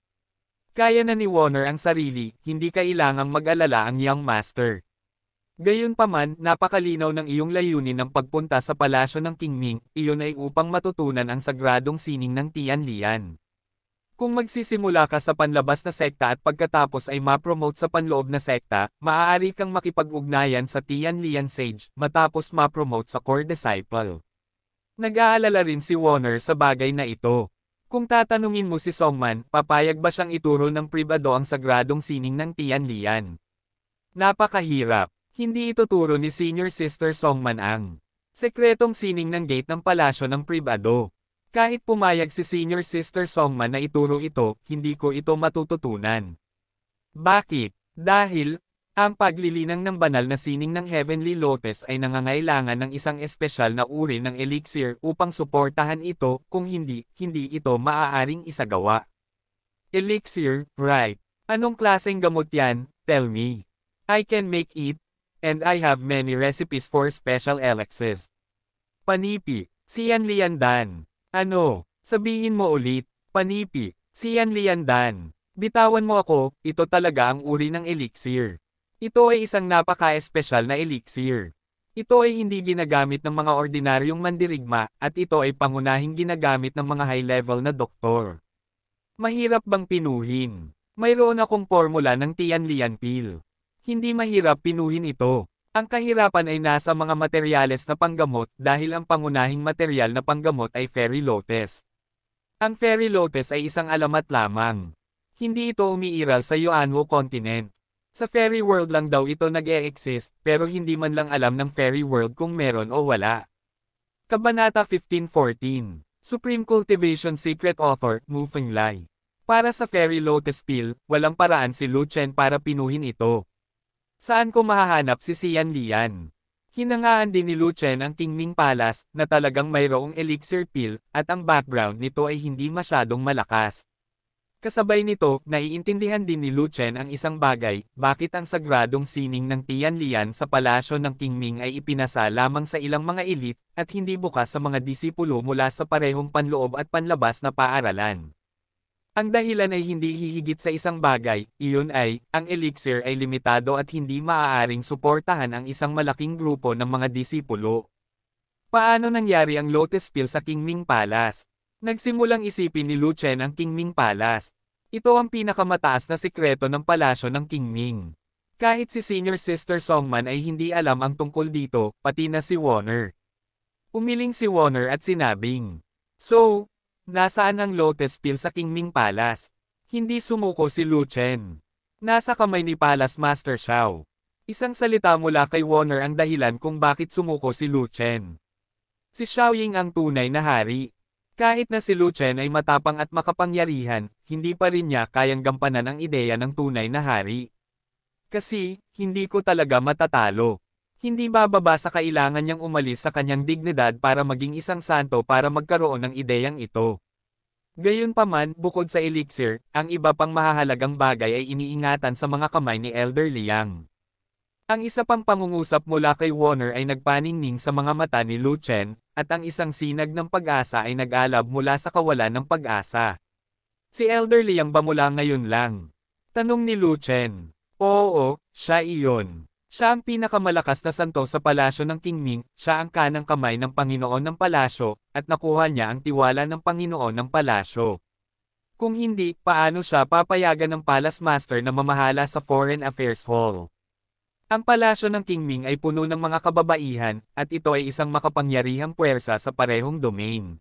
Kaya na ni Warner ang sarili, hindi kailangang mag-alala ang Young Master. Gayunpaman, napakalinaw ng iyong layunin ng pagpunta sa palasyo ng Qingming, iyon ay upang matutunan ang sagradong sining ng Tianlian. Kung magsisimula ka sa panlabas na sekta at pagkatapos ay ma-promote sa panloob na sekta, maaari kang makipag-ugnayan sa Tianlian Sage, matapos ma-promote sa core disciple. Nag-aalala rin si Warner sa bagay na ito. Kung tatanungin mo si Songman, papayag ba siyang ituro ng pribado ang sagradong sining ng Tianlian? Napakahirap. Hindi ituturo ni Senior Sister Songman ang sekretong sining ng gate ng palasyo ng pribado. Kahit pumayag si Senior Sister Songman na ituro ito, hindi ko ito matututunan. Bakit? Dahil, ang paglilinang ng banal na sining ng Heavenly Lotus ay nangangailangan ng isang espesyal na uri ng elixir upang suportahan ito, kung hindi ito maaaring isagawa. Elixir, right? Anong klaseng gamot yan? Tell me. I can make it, and I have many recipes for special elixirs. Panipi, Tianlian Dan. Ano? Sabihin mo ulit. Panipi, Tianlian Dan. Bitawan mo ako, ito talaga ang uri ng elixir. Ito ay isang napaka-espesyal na elixir. Ito ay hindi ginagamit ng mga ordinaryong mandirigma, at ito ay pangunahing ginagamit ng mga high-level na doktor. Mahirap bang pinuhin? Mayroon akong formula ng Tianlian pill. Hindi mahirap pinuhin ito. Ang kahirapan ay nasa mga materyales na panggamot dahil ang pangunahing materyal na panggamot ay fairy lotus. Ang fairy lotus ay isang alamat lamang. Hindi ito umiiral sa Yuanwu continent. Sa fairy world lang daw ito nag-e-exist, pero hindi man lang alam ng fairy world kung meron o wala. Kabanata 1514. Supreme Cultivation Secret Author, Mu Fenglai. Para sa fairy lotus pill, walang paraan si Lu Chen para pinuhin ito. Saan ko mahahanap si Tianlian? Hinangaan din ni Lu Chen ang Qingming Palace, na talagang mayroong elixir pill, at ang background nito ay hindi masyadong malakas. Kasabay nito, naiintindihan din ni Lu Chen ang isang bagay, bakit ang sagradong sining ng Tianlian sa palasyo ng Qingming ay ipinasa lamang sa ilang mga elite, at hindi bukas sa mga disipulo mula sa parehong panloob at panlabas na paaralan. Ang dahilan ay hindi hihigit sa isang bagay, iyon ay, ang elixir ay limitado at hindi maaaring suportahan ang isang malaking grupo ng mga disipulo. Paano nangyari ang Lotus Pill sa Qingming Palace? Nagsimulang isipin ni Lu Chen ang Qingming Palace. Ito ang pinakamataas na sikreto ng palasyo ng Qingming. Kahit si Senior Sister Songman ay hindi alam ang tungkol dito, pati na si Warner. Umiling si Warner at sinabing, "So, nasaan ang Lotus Pill sa Qingming Palace?" Hindi sumuko si Lu Chen. Nasa kamay ni Palace Master Xiao. Isang salita mula kay Warner ang dahilan kung bakit sumuko si Lu Chen. Si Xiaoying ang tunay na hari. Kahit na si Lu Chen ay matapang at makapangyarihan, hindi pa rin niya kayang gampanan ang ideya ng tunay na hari. Kasi, hindi ko talaga matatalo. Hindi bababa sa kailangan niyang umalis sa kanyang dignidad para maging isang santo para magkaroon ng ideyang ito. Gayunpaman, bukod sa elixir, ang iba pang mahahalagang bagay ay iniingatan sa mga kamay ni Elder Liang. Ang isa pang pangungusap mula kay Warner ay nagpaningning sa mga mata ni Lu Chen, at ang isang sinag ng pag-asa ay nag-alab mula sa kawalan ng pag-asa. Si Elder Liang ba mula ngayon lang? Tanong ni Lu Chen. Oo, siya iyon. Siya ang pinakamalakas na santo sa palasyo ng Qingming, siya ang kanang kamay ng Panginoon ng palasyo, at nakuha niya ang tiwala ng Panginoon ng palasyo. Kung hindi, paano siya papayagan ng Palace Master na mamahala sa Foreign Affairs Hall? Ang palasyo ng Qingming ay puno ng mga kababaihan, at ito ay isang makapangyarihang puwersa sa parehong domain.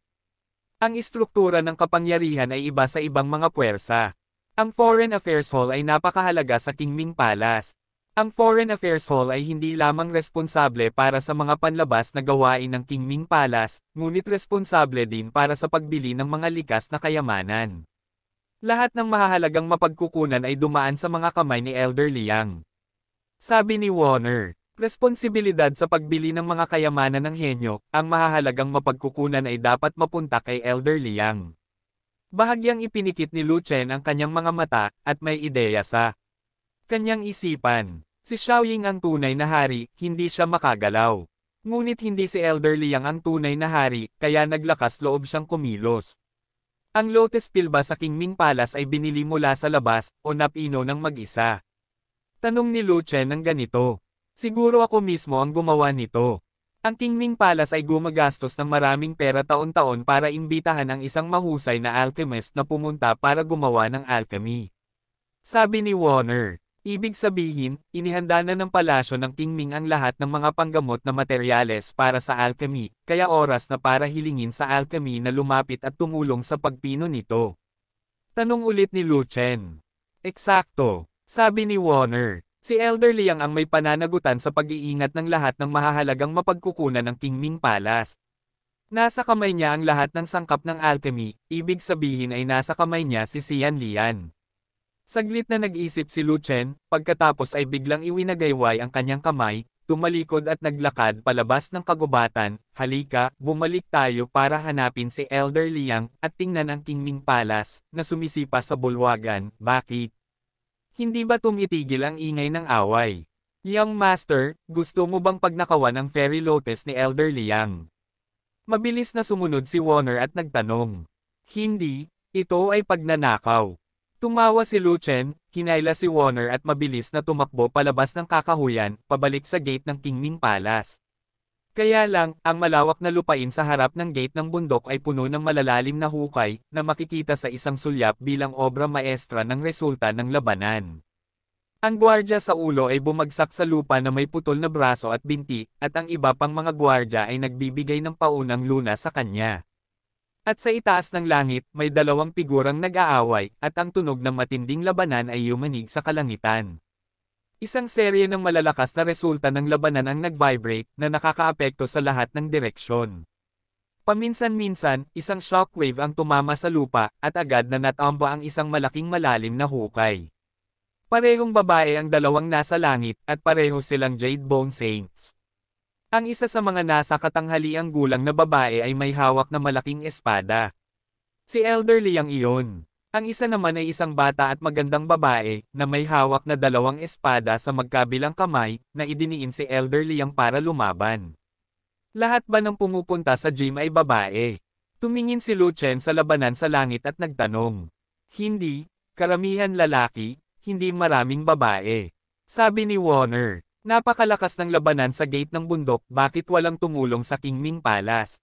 Ang istruktura ng kapangyarihan ay iba sa ibang mga puwersa. Ang Foreign Affairs Hall ay napakahalaga sa Qingming Palace. Ang Foreign Affairs Hall ay hindi lamang responsable para sa mga panlabas na gawain ng Qingming Palace, ngunit responsable din para sa pagbili ng mga likas na kayamanan. Lahat ng mahahalagang mapagkukunan ay dumaan sa mga kamay ni Elder Liang. Sabi ni Warner, responsibilidad sa pagbili ng mga kayamanan ng henyo, ang mahahalagang mapagkukunan ay dapat mapunta kay Elder Liang. Bahagyang ipinikit ni Lu Chen ang kanyang mga mata, at may ideya sa kanyang isipan. Si Xiaoying ang tunay na hari, hindi siya makagalaw. Ngunit hindi si Elder Liang ang tunay na hari, kaya naglakas loob siyang kumilos. Ang Lotus Pill ba sa Qingming Palace ay binili mula sa labas, o napino ng mag-isa? Tanong ni Lu Chen ng ganito. Siguro ako mismo ang gumawa nito. Ang Qingming Palace ay gumagastos ng maraming pera taon-taon para imbitahan ang isang mahusay na alchemist na pumunta para gumawa ng alchemy. Sabi ni Warner. Ibig sabihin, inihanda na ng palasyo ng Qingming ang lahat ng mga panggamot na materyales para sa alchemy, kaya oras na para hilingin sa alchemy na lumapit at tumulong sa pagpino nito. Tanong ulit ni Lu Chen. Eksakto. Sabi ni Warner, si Elder Liang ang may pananagutan sa pag-iingat ng lahat ng mahahalagang mapagkukunan ng Qingming Palace. Nasa kamay niya ang lahat ng sangkap ng alchemy, ibig sabihin ay nasa kamay niya si Xian Lian. Saglit na nag-isip si Lu Chen, pagkatapos ay biglang iwinagayway ang kanyang kamay, tumalikod at naglakad palabas ng kagubatan. Halika, bumalik tayo para hanapin si Elder Liang, at tingnan ang Qingming Palace, na sumisipa sa bulwagan. Bakit? Hindi ba tumitigil ang ingay ng away? Young Master, gusto mo bang pagnakawan ang Fairy Lotus ni Elder Liang? Mabilis na sumunod si Warner at nagtanong. Hindi, ito ay pagnanakaw. Tumawa si Lu Chen, hinayla si Warner at mabilis na tumakbo palabas ng kakahuyan, pabalik sa gate ng Qingming Palace. Kaya lang, ang malawak na lupain sa harap ng gate ng bundok ay puno ng malalalim na hukay, na makikita sa isang sulyap bilang obra maestra ng resulta ng labanan. Ang gwardya sa ulo ay bumagsak sa lupa na may putol na braso at binti, at ang iba pang mga gwardya ay nagbibigay ng paunang luna sa kanya. At sa itaas ng langit, may dalawang figurang nag-aaway, at ang tunog ng matinding labanan ay yumanig sa kalangitan. Isang serye ng malalakas na resulta ng labanan ang nag-vibrate na nakakaapekto sa lahat ng direksyon. Paminsan-minsan, isang shockwave ang tumama sa lupa at agad na natamba ang isang malaking malalim na hukay. Parehong babae ang dalawang nasa langit at pareho silang Jade Bone Saints. Ang isa sa mga nasa katanghaliang gulang na babae ay may hawak na malaking espada. Si Elder Liang iyon. Ang isa naman ay isang bata at magandang babae, na may hawak na dalawang espada sa magkabilang kamay, na idiniin si Elder Liang para lumaban. Lahat ba ng pumupunta sa gym ay babae? Tumingin si Lu Chen sa labanan sa langit at nagtanong. Hindi, karamihan lalaki, hindi maraming babae. Sabi ni Warner, napakalakas ng labanan sa gate ng bundok, bakit walang tumulong sa Kingming Palace?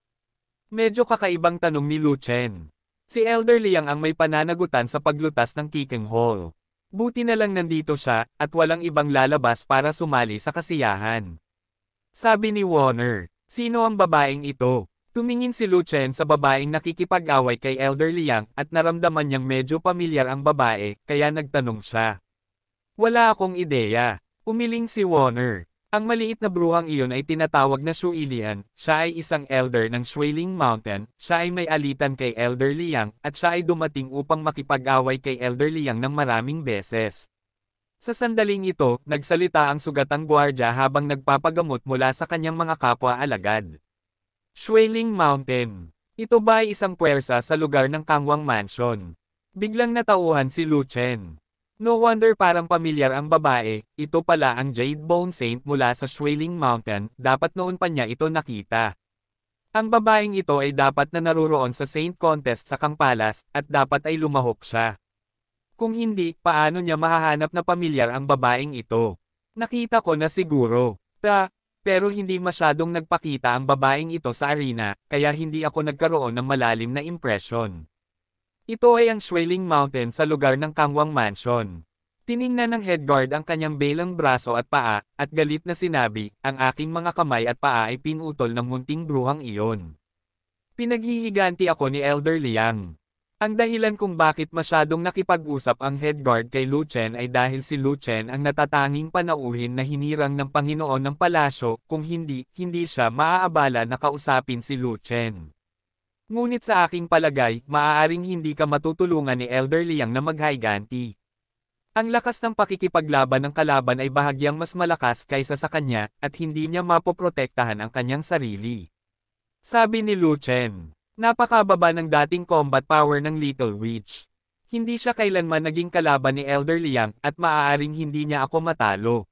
Medyo kakaibang tanong ni Lu Chen. Si Elder Liang ang may pananagutan sa paglutas ng Kicking Hall. Buti na lang nandito siya, at walang ibang lalabas para sumali sa kasiyahan. Sabi ni Warner, sino ang babaeng ito? Tumingin si Lu Chen sa babaeng nakikipag-away kay Elder Liang at naramdaman niyang medyo pamilyar ang babae, kaya nagtanong siya. Wala akong ideya. Umiling si Warner. Ang maliit na bruhang iyon ay tinatawag na Shu Ilian, siya ay isang elder ng Shuiling Mountain, siya ay may alitan kay Elder Liang, at siya ay dumating upang makipag-away kay Elder Liang ng maraming beses. Sa sandaling ito, nagsalita ang sugatang gwardya habang nagpapagamot mula sa kanyang mga kapwa-alagad. Shuiling Mountain. Ito ba ay isang puwersa sa lugar ng Kangwang Mansion? Biglang natauhan si Lu Chen. No wonder parang pamilyar ang babae, ito pala ang Jade Bone Saint mula sa Shuiling Mountain, dapat noon pa niya ito nakita. Ang babaeng ito ay dapat na naruroon sa Saint Contest sa Kang Palace, at dapat ay lumahok siya. Kung hindi, paano niya mahahanap na pamilyar ang babaeng ito? Nakita ko na siguro. Pero hindi masyadong nagpakita ang babaeng ito sa arena, kaya hindi ako nagkaroon ng malalim na impression. Ito ay ang Shuiling Mountain sa lugar ng Kangwang Mansion. Tiningnan ng headguard ang kanyang belang braso at paa, at galit na sinabi, ang aking mga kamay at paa ay pinutol ng munting bruhang iyon. Pinaghihiganti ako ni Elder Liang. Ang dahilan kung bakit masyadong nakipag-usap ang headguard kay Lu Chen ay dahil si Lu Chen ang natatanging panauhin na hinirang ng Panginoon ng palasyo, kung hindi, hindi siya maaabala na kausapin si Lu Chen. Ngunit sa aking palagay, maaaring hindi ka matutulungan ni Elder Liang na maghiganti. Ang lakas ng pakikipaglaban ng kalaban ay bahagyang mas malakas kaysa sa kanya, at hindi niya mapoprotektahan ang kanyang sarili. Sabi ni Lu Chen, napakababa ng dating combat power ng Little Witch. Hindi siya kailanman naging kalaban ni Elder Liang, at maaaring hindi niya ako matalo.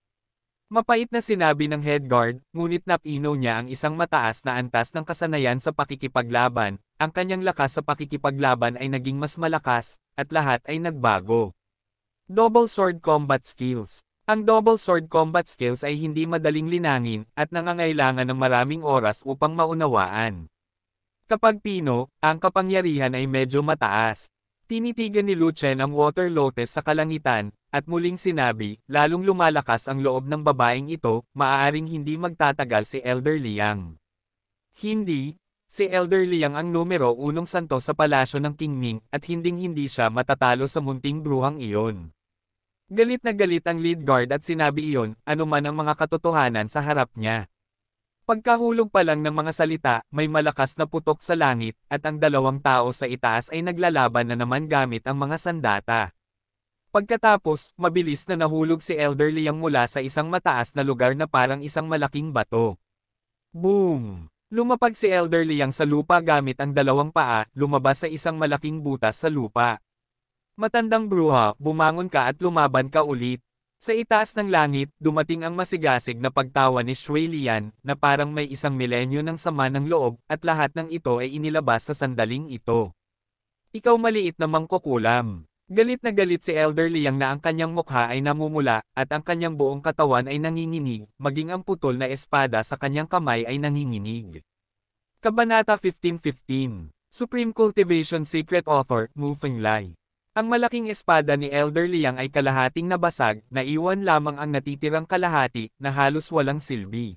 Mapait na sinabi ng headguard, ngunit napino niya ang isang mataas na antas ng kasanayan sa pakikipaglaban, ang kanyang lakas sa pakikipaglaban ay naging mas malakas, at lahat ay nagbago. Double Sword Combat Skills. Ang Double Sword Combat Skills ay hindi madaling linangin, at nangangailangan ng maraming oras upang maunawaan. Kapag pino, ang kapangyarihan ay medyo mataas. Tinitigan ni Lu Chen ang Water Lotus sa kalangitan, at muling sinabi, lalong lumalakas ang loob ng babaeng ito, maaaring hindi magtatagal si Elder Liang. Hindi, si Elder Liang ang numero 1 santo sa palasyo ng Kingming, at hinding-hindi siya matatalo sa munting bruhang iyon. Galit na galit ang lead guard at sinabi iyon, anuman ang mga katotohanan sa harap niya. Pagkahulog pa lang ng mga salita, may malakas na putok sa langit, at ang dalawang tao sa itaas ay naglalaban na naman gamit ang mga sandata. Pagkatapos, mabilis na nahulog si Elder Liang mula sa isang mataas na lugar na parang isang malaking bato. Boom! Lumapag si Elder Liang sa lupa gamit ang dalawang paa, lumabas sa isang malaking butas sa lupa. Matandang bruha, bumangon ka at lumaban ka ulit. Sa itaas ng langit, dumating ang masigasig na pagtawa ni Shui Lian, na parang may isang milenyo ng sama ng loob, at lahat ng ito ay inilabas sa sandaling ito. Ikaw maliit na mangkukulam. Galit na galit si Elder Liang na ang kanyang mukha ay namumula, at ang kanyang buong katawan ay nanginginig, maging ang putol na espada sa kanyang kamay ay nanginginig. Kabanata 15:15. Supreme Cultivation Secret Author, Mu Fenglai. Ang malaking espada ni Elder Liang ay kalahating nabasag, naiwan lamang ang natitirang kalahati, na halos walang silbi.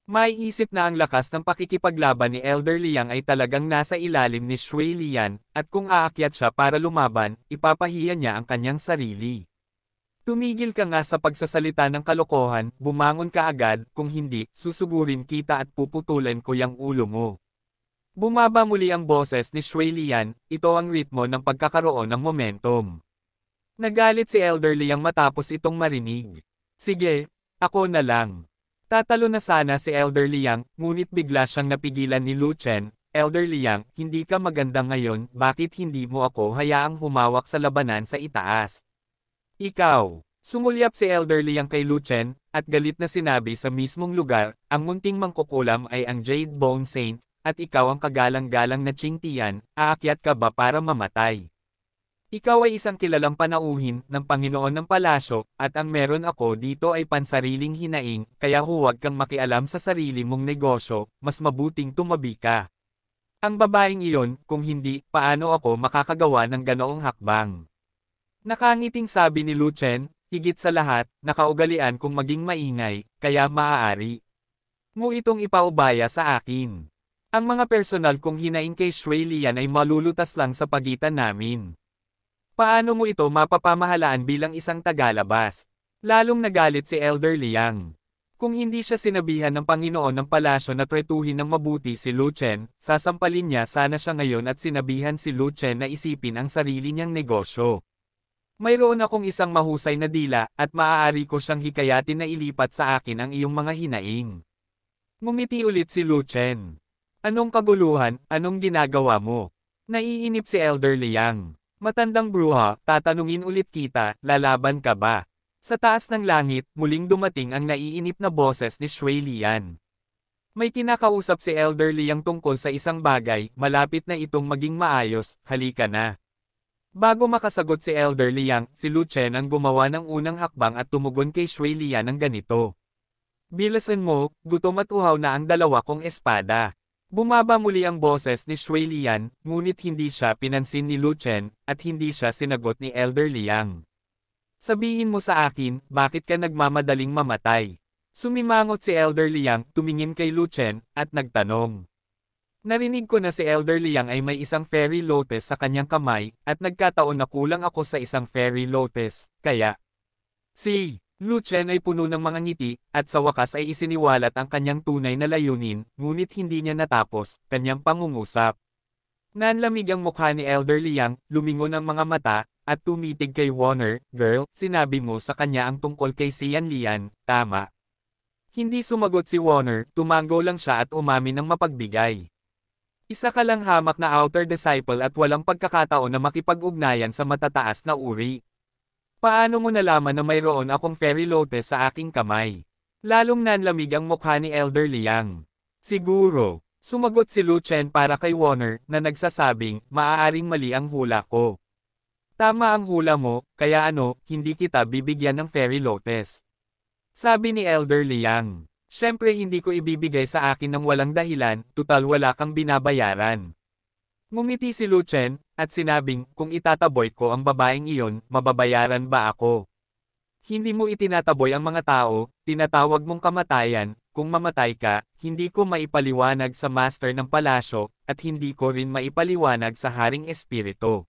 Maiisip na ang lakas ng pakikipaglaban ni Elder Liang ay talagang nasa ilalim ni Shui Lian, at kung aakyat siya para lumaban, ipapahiya niya ang kanyang sarili. Tumigil ka nga sa pagsasalita ng kalokohan, bumangon ka agad, kung hindi, susugurin kita at puputulan ko yang ulo mo. Bumaba muli ang boses ni Shui Lian, ito ang ritmo ng pagkakaroon ng momentum. Nagalit si Elder Liang matapos itong marinig. Sige, ako na lang. Tatalo na sana si Elder Liang, ngunit bigla siyang napigilan ni Lu Chen. Elder Liang, hindi ka maganda ngayon, bakit hindi mo ako hayaang humawak sa labanan sa itaas? Ikaw. Sumulyap si Elder Liang kay Lu Chen, at galit na sinabi sa mismong lugar, ang munting mangkukulam ay ang Jade Bone Saint, at ikaw ang kagalang-galang na Qing Tian, aakyat ka ba para mamatay? Ikaw ay isang kilalang panauhin ng Panginoon ng Palasyo, at ang meron ako dito ay pansariling hinaing, kaya huwag kang makialam sa sarili mong negosyo, mas mabuting tumabi ka. Ang babaeng iyon, kung hindi, paano ako makakagawa ng ganoong hakbang? Nakangiting sabi ni Lu Chen, higit sa lahat, nakaugalian kong maging maingay, kaya maaari mo itong ipaubaya sa akin. Ang mga personal kong hinaing kay Shui Lian ay malulutas lang sa pagitan namin. Paano mo ito mapapamahalaan bilang isang tagalabas? Lalong nagalit si Elder Liang. Kung hindi siya sinabihan ng Panginoon ng Palasyo na tretuhin ng mabuti si Lu Chen, sasampalin niya sana siya ngayon at sinabihan si Lu Chen na isipin ang sarili niyang negosyo. Mayroon akong isang mahusay na dila, at maaari ko siyang hikayatin na ilipat sa akin ang iyong mga hinaing. Ngumiti ulit si Lu Chen. Anong kaguluhan, anong ginagawa mo? Naiinip si Elder Liang. Matandang bruha, tatanungin ulit kita, lalaban ka ba? Sa taas ng langit, muling dumating ang naiinip na boses ni Shui Lian. May kinakausap si Elder Liang tungkol sa isang bagay, malapit na itong maging maayos, halika na. Bago makasagot si Elder Liang, si Lu Chen ang gumawa ng unang hakbang at tumugon kay Shui Lian ng ganito. Bilasan mo, gutom at uhaw na ang dalawa kong espada. Bumaba muli ang boses ni Shui Lian, ngunit hindi siya pinansin ni Lu Chen, at hindi siya sinagot ni Elder Liang. Sabihin mo sa akin, bakit ka nagmamadaling mamatay? Sumimangot si Elder Liang, tumingin kay Lu Chen, at nagtanong. Narinig ko na si Elder Liang ay may isang fairy lotus sa kanyang kamay, at nagkataon na kulang ako sa isang fairy lotus, kaya si Lu Chen ay puno ng mga ngiti, at sa wakas ay isiniwalat ang kanyang tunay na layunin, ngunit hindi niya natapos, kanyang pangungusap. Nanlamig ang mukha ni Elder Liang, lumingon ang mga mata, at tumitig kay Warner, girl, sinabi mo sa kanya ang tungkol kay Xian Lian, tama. Hindi sumagot si Warner, tumango lang siya at umamin ng mapagbigay. Isa ka lang hamak na outer disciple at walang pagkakataon na makipag-ugnayan sa matataas na uri. Paano mo nalaman na mayroon akong fairy lotus sa aking kamay? Lalong nanlamig ang mukha ni Elder Liang. Siguro, sumagot si Lu Chen para kay Warner na nagsasabing, maaaring mali ang hula ko. Tama ang hula mo, kaya hindi kita bibigyan ng fairy lotus. Sabi ni Elder Liang. Siyempre hindi ko ibibigay sa akin ng walang dahilan, tutal wala kang binabayaran. Ngumiti si Lu Chen, at sinabing, kung itataboy ko ang babaeng iyon, mababayaran ba ako? Hindi mo itinataboy ang mga tao, tinatawag mong kamatayan, kung mamatay ka, hindi ko maipaliwanag sa master ng palasyo, at hindi ko rin maipaliwanag sa haring espiritu.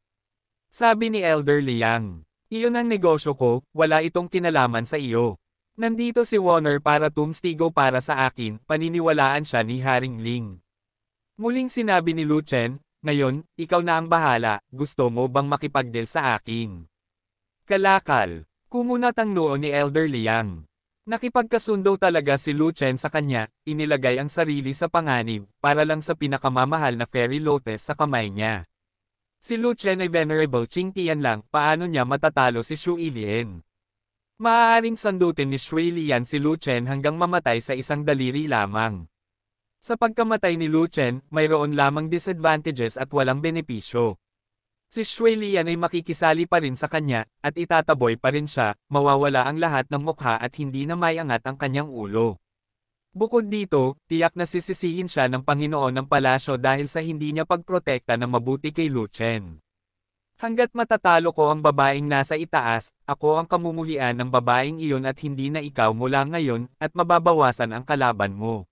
Sabi ni Elder Liang, iyon ang negosyo ko, wala itong kinalaman sa iyo. Nandito si Warner para tumstigo para sa akin, paniniwalaan siya ni Haring Ling. Muling sinabi ni Lu Chen, ngayon, ikaw na ang bahala, gusto mo bang makipagdeal sa akin? Kalakal. Kumunat ang noo ni Elder Liang. Nakipagkasundo talaga si Lu Chen sa kanya, inilagay ang sarili sa panganib, para lang sa pinakamamahal na fairy lotus sa kamay niya. Si Lu Chen ay Venerable Qing Tian lang, paano niya matatalo si Shui Lian? Maaaring sandutin ni Shui Lian si Lu Chen hanggang mamatay sa isang daliri lamang. Sa pagkamatay ni Lu Chen, mayroon lamang disadvantages at walang benepisyo. Si Shui Lian ay makikisali pa rin sa kanya, at itataboy pa rin siya, mawawala ang lahat ng mukha at hindi na maiangat ang kanyang ulo. Bukod dito, tiyak na sisisihin siya ng Panginoon ng Palasyo dahil sa hindi niya pagprotekta ng mabuti kay Lu Chen. Hanggat matatalo ko ang babaeng nasa itaas, ako ang kamumuhian ng babaeng iyon at hindi na ikaw mula ngayon, at mababawasan ang kalaban mo.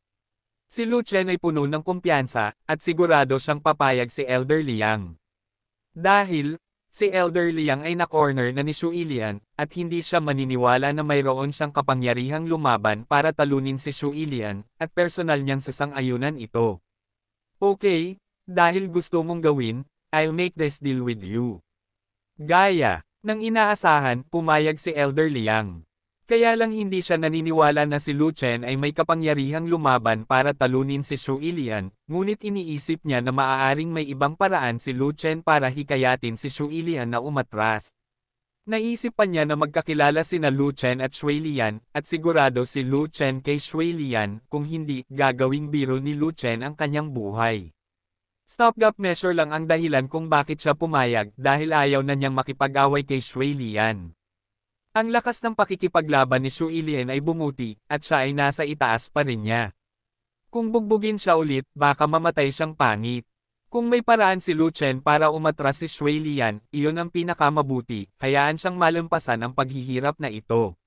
Si Lu Chen ay puno ng kumpiyansa, at sigurado siyang papayag si Elder Liang. Dahil, si Elder Liang ay na-corner na ni Shui Lian, at hindi siya maniniwala na mayroon siyang kapangyarihang lumaban para talunin si Shui Lian, at personal niyang sasang-ayunan ito. Okay, dahil gusto mong gawin, I'll make this deal with you. Gaya ng inaasahan, pumayag si Elder Liang. Kaya lang hindi siya naniniwala na si Lu Chen ay may kapangyarihang lumaban para talunin si Shui Lian, ngunit iniisip niya na maaaring may ibang paraan si Lu Chen para hikayatin si Shui Lian na umatras. Naisip pa niya na magkakilala sina Lu Chen at Shui Lian, at sigurado si Lu Chen kay Shui Lian, kung hindi, gagawing biro ni Lu Chen ang kanyang buhay. Stopgap measure lang ang dahilan kung bakit siya pumayag dahil ayaw na niyang makipag-away kay Shui Lian. Ang lakas ng pakikipaglaban ni Shui Lian ay bumuti, at siya ay nasa itaas pa rin niya. Kung bugbugin siya ulit, baka mamatay siyang pangit. Kung may paraan si Lu Chen para umatras si Shui Lian, iyon ang pinakamabuti, hayaan siyang malampasan ang paghihirap na ito.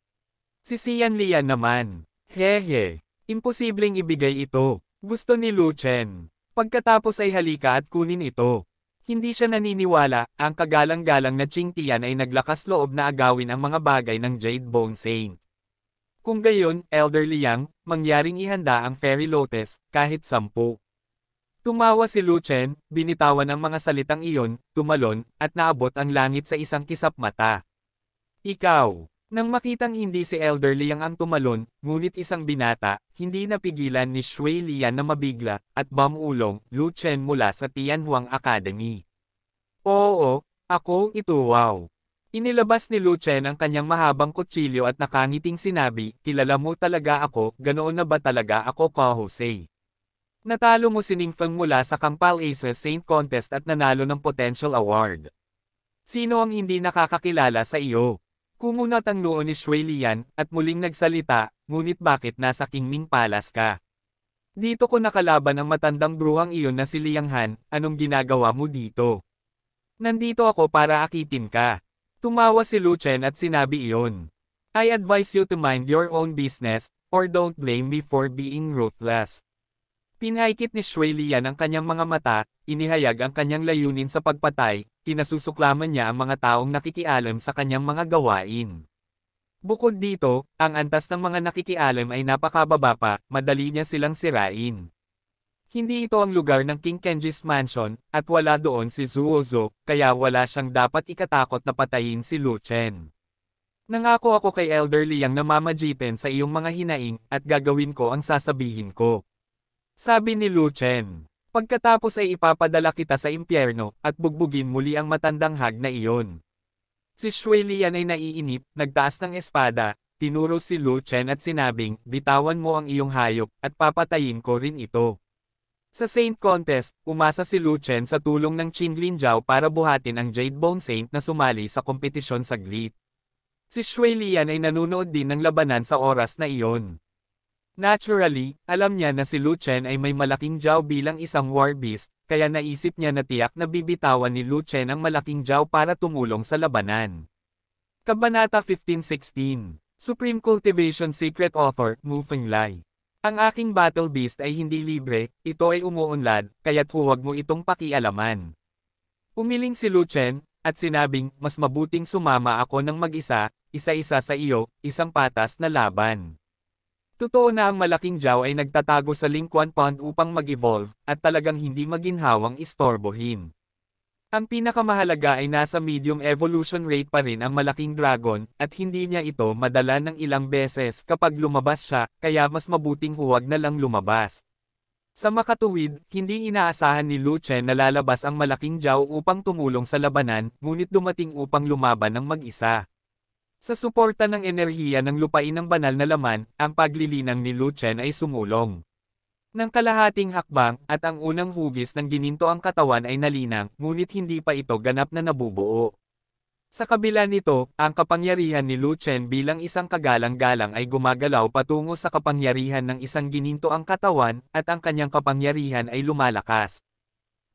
Si Xian Lian naman. Hehe. Imposibleng ibigay ito. Gusto ni Lu Chen. Pagkatapos ay halika at kunin ito. Hindi siya naniniwala, ang kagalang-galang na Qing Tian ay naglakas loob na agawin ang mga bagay ng Jade Bone Saint. Kung gayon, Elder Liang, mangyaring ihanda ang Fairy Lotus, kahit 10. Tumawa si Lu Chen, binitawan ang mga salitang iyon, tumalon, at naabot ang langit sa isang kisap mata. Ikaw. Nang makitang hindi si Elder Liang ang tumalon, ngunit isang binata, hindi napigilan ni Shui Lian na mabigla, at bumulong, Lu Chen mula sa Tianhuang Academy. Oo, ako, ito wow. Inilabas ni Lu Chen ang kanyang mahabang kutsilyo at nakangiting sinabi, kilala mo talaga ako, ganoon na ba talaga ako Ka Jose? Natalo mo si Ning Feng mula sa Kampal Aces Saint Contest at nanalo ng Potential Award. Sino ang hindi nakakakilala sa iyo? Kumunat ang noo ni Shui Lian, at muling nagsalita, ngunit bakit nasa Qingming Palace ka? Dito ko nakalaban ang matandang bruhang iyon na si Liang Han, anong ginagawa mo dito? Nandito ako para akitin ka. Tumawa si Lu Chen at sinabi iyon. I advise you to mind your own business, or don't blame me for being ruthless. Pinaikit ni Shui Lian ang kanyang mga mata, inihayag ang kanyang layunin sa pagpatay, kinasusuklaman niya ang mga taong nakikialam sa kanyang mga gawain. Bukod dito, ang antas ng mga nakikialam ay napakababa pa, madali niya silang sirain. Hindi ito ang lugar ng King Kenji's mansion, at wala doon si Zuozo, kaya wala siyang dapat ikatakot na patayin si Lu Chen. Nangako ako kay Elder Liang na mamagitin sa iyong mga hinaing, at gagawin ko ang sasabihin ko. Sabi ni Lu Chen. Pagkatapos ay ipapadala kita sa impyerno, at bugbugin muli ang matandang hag na iyon. Si Shui Lian ay naiinip, nagtaas ng espada, tinuro si Lu Chen at sinabing, bitawan mo ang iyong hayop, at papatayin ko rin ito. Sa Saint Contest, umasa si Lu Chen sa tulong ng Qin Linjiao para buhatin ang Jade Bone Saint na sumali sa kompetisyon saglit. Si Shui Lian ay nanunood din ng labanan sa oras na iyon. Naturally, alam niya na si Lu Chen ay may malaking Jiao bilang isang war beast, kaya naisip niya na tiyak na bibitawan ni Lu Chen ang malaking Jiao para tumulong sa labanan. Kabanata 15-16 Supreme Cultivation Secret Author, Mu Fenglai. Ang aking battle beast ay hindi libre, ito ay umuunlad, kaya't huwag mo itong pakialaman. Umiling si Lu Chen, at sinabing, mas mabuting sumama ako ng mag-isa, isa-isa sa iyo, isang patas na laban. Totoo na ang malaking Jiao ay nagtatago sa Lingquan Pond upang mag-evolve, at talagang hindi maginhawang istorbohin. Ang pinakamahalaga ay nasa medium evolution rate pa rin ang malaking dragon, at hindi niya ito madala ng ilang beses kapag lumabas siya, kaya mas mabuting huwag na lang lumabas. Sa makatuwid, hindi inaasahan ni Lu Chen na lalabas ang malaking Jiao upang tumulong sa labanan, ngunit dumating upang lumaban ng mag-isa. Sa suporta ng enerhiya ng lupain ng banal na laman, ang paglilinang ni Lu Chen ay sumulong. Nang kalahating hakbang, at ang unang hugis ng gininto ang katawan ay nalinang, ngunit hindi pa ito ganap na nabubuo. Sa kabila nito, ang kapangyarihan ni Lu Chen bilang isang kagalang-galang ay gumagalaw patungo sa kapangyarihan ng isang gininto ang katawan, at ang kanyang kapangyarihan ay lumalakas.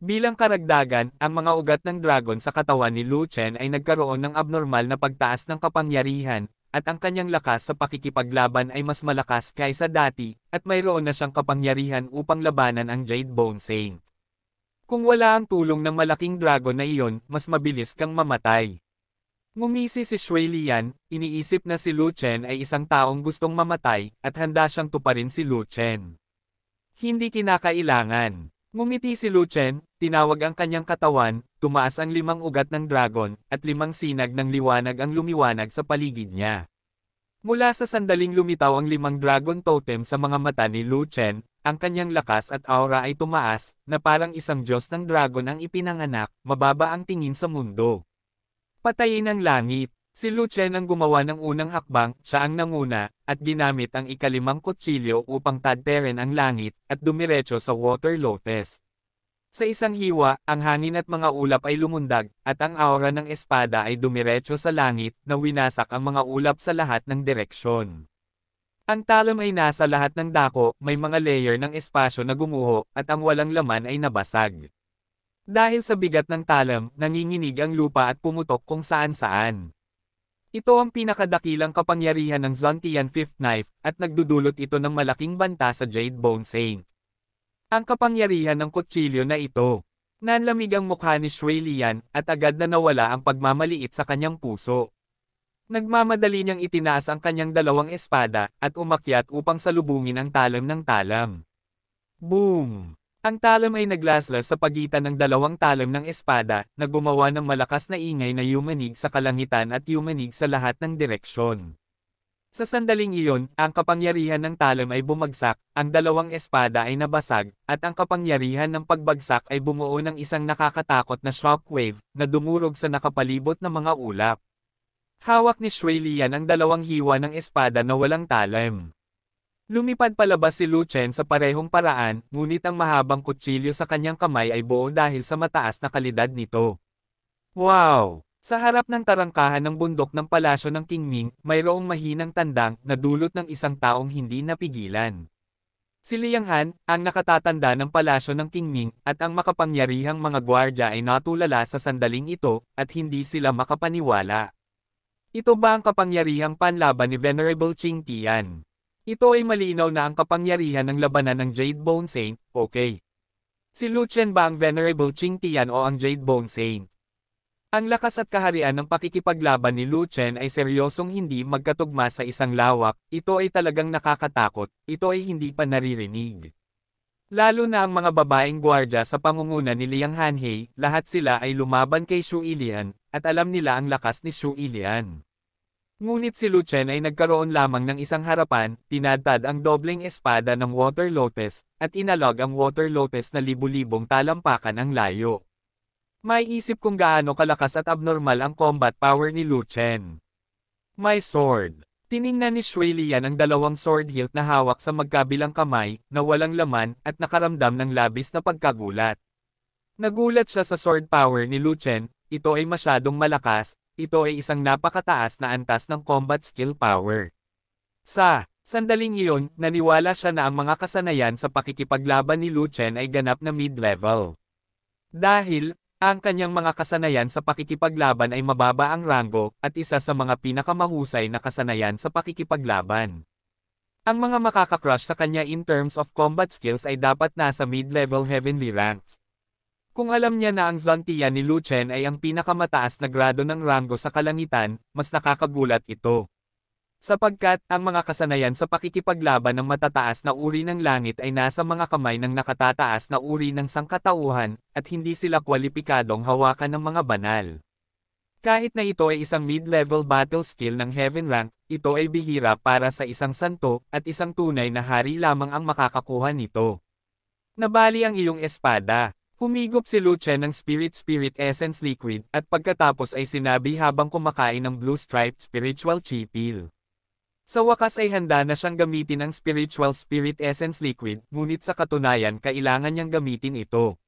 Bilang karagdagan, ang mga ugat ng dragon sa katawan ni Lu Chen ay nagkaroon ng abnormal na pagtaas ng kapangyarihan, at ang kanyang lakas sa pakikipaglaban ay mas malakas kaysa dati, at mayroon na siyang kapangyarihan upang labanan ang Jade Bone Saint. Kung wala ang tulong ng malaking dragon na iyon, mas mabilis kang mamatay. Ngumisi si Shui Lian, iniisip na si Lu Chen ay isang taong gustong mamatay, at handa siyang tuparin si Lu Chen. Hindi kinakailangan. Ngumiti si Lu Chen, tinawag ang kanyang katawan, tumaas ang 5 ugat ng dragon, at 5 sinag ng liwanag ang lumiwanag sa paligid niya. Mula sa sandaling lumitaw ang 5 dragon totem sa mga mata ni Lu Chen, ang kanyang lakas at aura ay tumaas, na parang isang Diyos ng dragon ang ipinanganak, mababa ang tingin sa mundo. Patayin ang langit. Si Lu Chen ang gumawa ng unang hakbang, siya ang nanguna, at ginamit ang ika-5 kutsilyo upang tadteren ang langit, at dumiretso sa Water Lotus. Sa isang hiwa, ang hangin at mga ulap ay lumundag, at ang aura ng espada ay dumiretso sa langit, na winasak ang mga ulap sa lahat ng direksyon. Ang talam ay nasa lahat ng dako, may mga layer ng espasyo na gumuho, at ang walang laman ay nabasag. Dahil sa bigat ng talam, nanginginig ang lupa at pumutok kung saan-saan. Ito ang pinakadakilang kapangyarihan ng Zontian Fifth Knife, at nagdudulot ito ng malaking banta sa Jade Bone Saint. Ang kapangyarihan ng kutsilyo na ito. Nanlamig ang mukha ni Shui Lian, at agad na nawala ang pagmamaliit sa kanyang puso. Nagmamadali niyang itinaas ang kanyang dalawang espada, at umakyat upang salubungin ang talam ng talam. Boom! Ang talam ay naglaslas sa pagitan ng dalawang talam ng espada, na gumawa ng malakas na ingay na yumanig sa kalangitan at yumanig sa lahat ng direksyon. Sa sandaling iyon, ang kapangyarihan ng talam ay bumagsak, ang dalawang espada ay nabasag, at ang kapangyarihan ng pagbagsak ay bumuo ng isang nakakatakot na shockwave, na dumurog sa nakapalibot na mga ulap. Hawak ni Shui Lian ang dalawang hiwa ng espada na walang talam. Lumipad palabas si Lu Chen sa parehong paraan, ngunit ang mahabang kutsilyo sa kanyang kamay ay buo dahil sa mataas na kalidad nito. Wow! Sa harap ng tarangkahan ng bundok ng palasyo ng Qingming, mayroong mahinang tandang na dulot ng isang taong hindi napigilan. Si Liang Han, ang nakatatanda ng palasyo ng Qingming, at ang makapangyarihang mga gwardya ay natulala sa sandaling ito, at hindi sila makapaniwala. Ito ba ang kapangyarihang panlaban ni Venerable Qing Tian? Ito ay malinaw na ang kapangyarihan ng labanan ng Jade Bone Saint, okay. Si Lu Chen ba ang Venerable Qing Tian o ang Jade Bone Saint? Ang lakas at kaharian ng pakikipaglaban ni Lu Chen ay seryosong hindi magkatugma sa isang lawak, ito ay talagang nakakatakot, ito ay hindi pa naririnig. Lalo na ang mga babaeng gwardya sa pangunguna ni Liang Hanhei, lahat sila ay lumaban kay Shu Ilian, at alam nila ang lakas ni Shu Ilian. Ngunit si Lu Chen ay nagkaroon lamang ng isang harapan, tinadtad ang dobleng espada ng Water Lotus, at inalog ang Water Lotus na libu-libong talampakan ang layo. May isip kung gaano kalakas at abnormal ang combat power ni Lu Chen. My sword. Tiningnan ni Shui Lian ang dalawang sword hilt na hawak sa magkabilang kamay, na walang laman, at nakaramdam ng labis na pagkagulat. Nagulat siya sa sword power ni Lu Chen, ito ay masyadong malakas, ito ay isang napakataas na antas ng combat skill power. Sa sandaling iyon, naniwala siya na ang mga kasanayan sa pakikipaglaban ni Lu Chen ay ganap na mid-level. Dahil, ang kanyang mga kasanayan sa pakikipaglaban ay mababa ang ranggo, at isa sa mga pinakamahusay na kasanayan sa pakikipaglaban. Ang mga makakakrush sa kanya in terms of combat skills ay dapat nasa mid-level heavenly ranks. Kung alam niya na ang Zontian ni Lu Chen ay ang pinakamataas na grado ng ranggo sa kalangitan, mas nakakagulat ito. Sapagkat, ang mga kasanayan sa pakikipaglaban ng matataas na uri ng langit ay nasa mga kamay ng nakatataas na uri ng sangkatauhan, at hindi sila kwalipikadong hawakan ng mga banal. Kahit na ito ay isang mid-level battle skill ng Heaven Rank, ito ay bihira para sa isang santo, at isang tunay na hari lamang ang makakakuha nito. Nabali ang iyong espada. Humigop si Lu Chen ng Spirit Essence Liquid, at pagkatapos ay sinabi habang kumakain ng Blue Striped Spiritual Chi Pill. Sa wakas ay handa na siyang gamitin ang Spiritual Spirit Essence Liquid, ngunit sa katunayan kailangan niyang gamitin ito.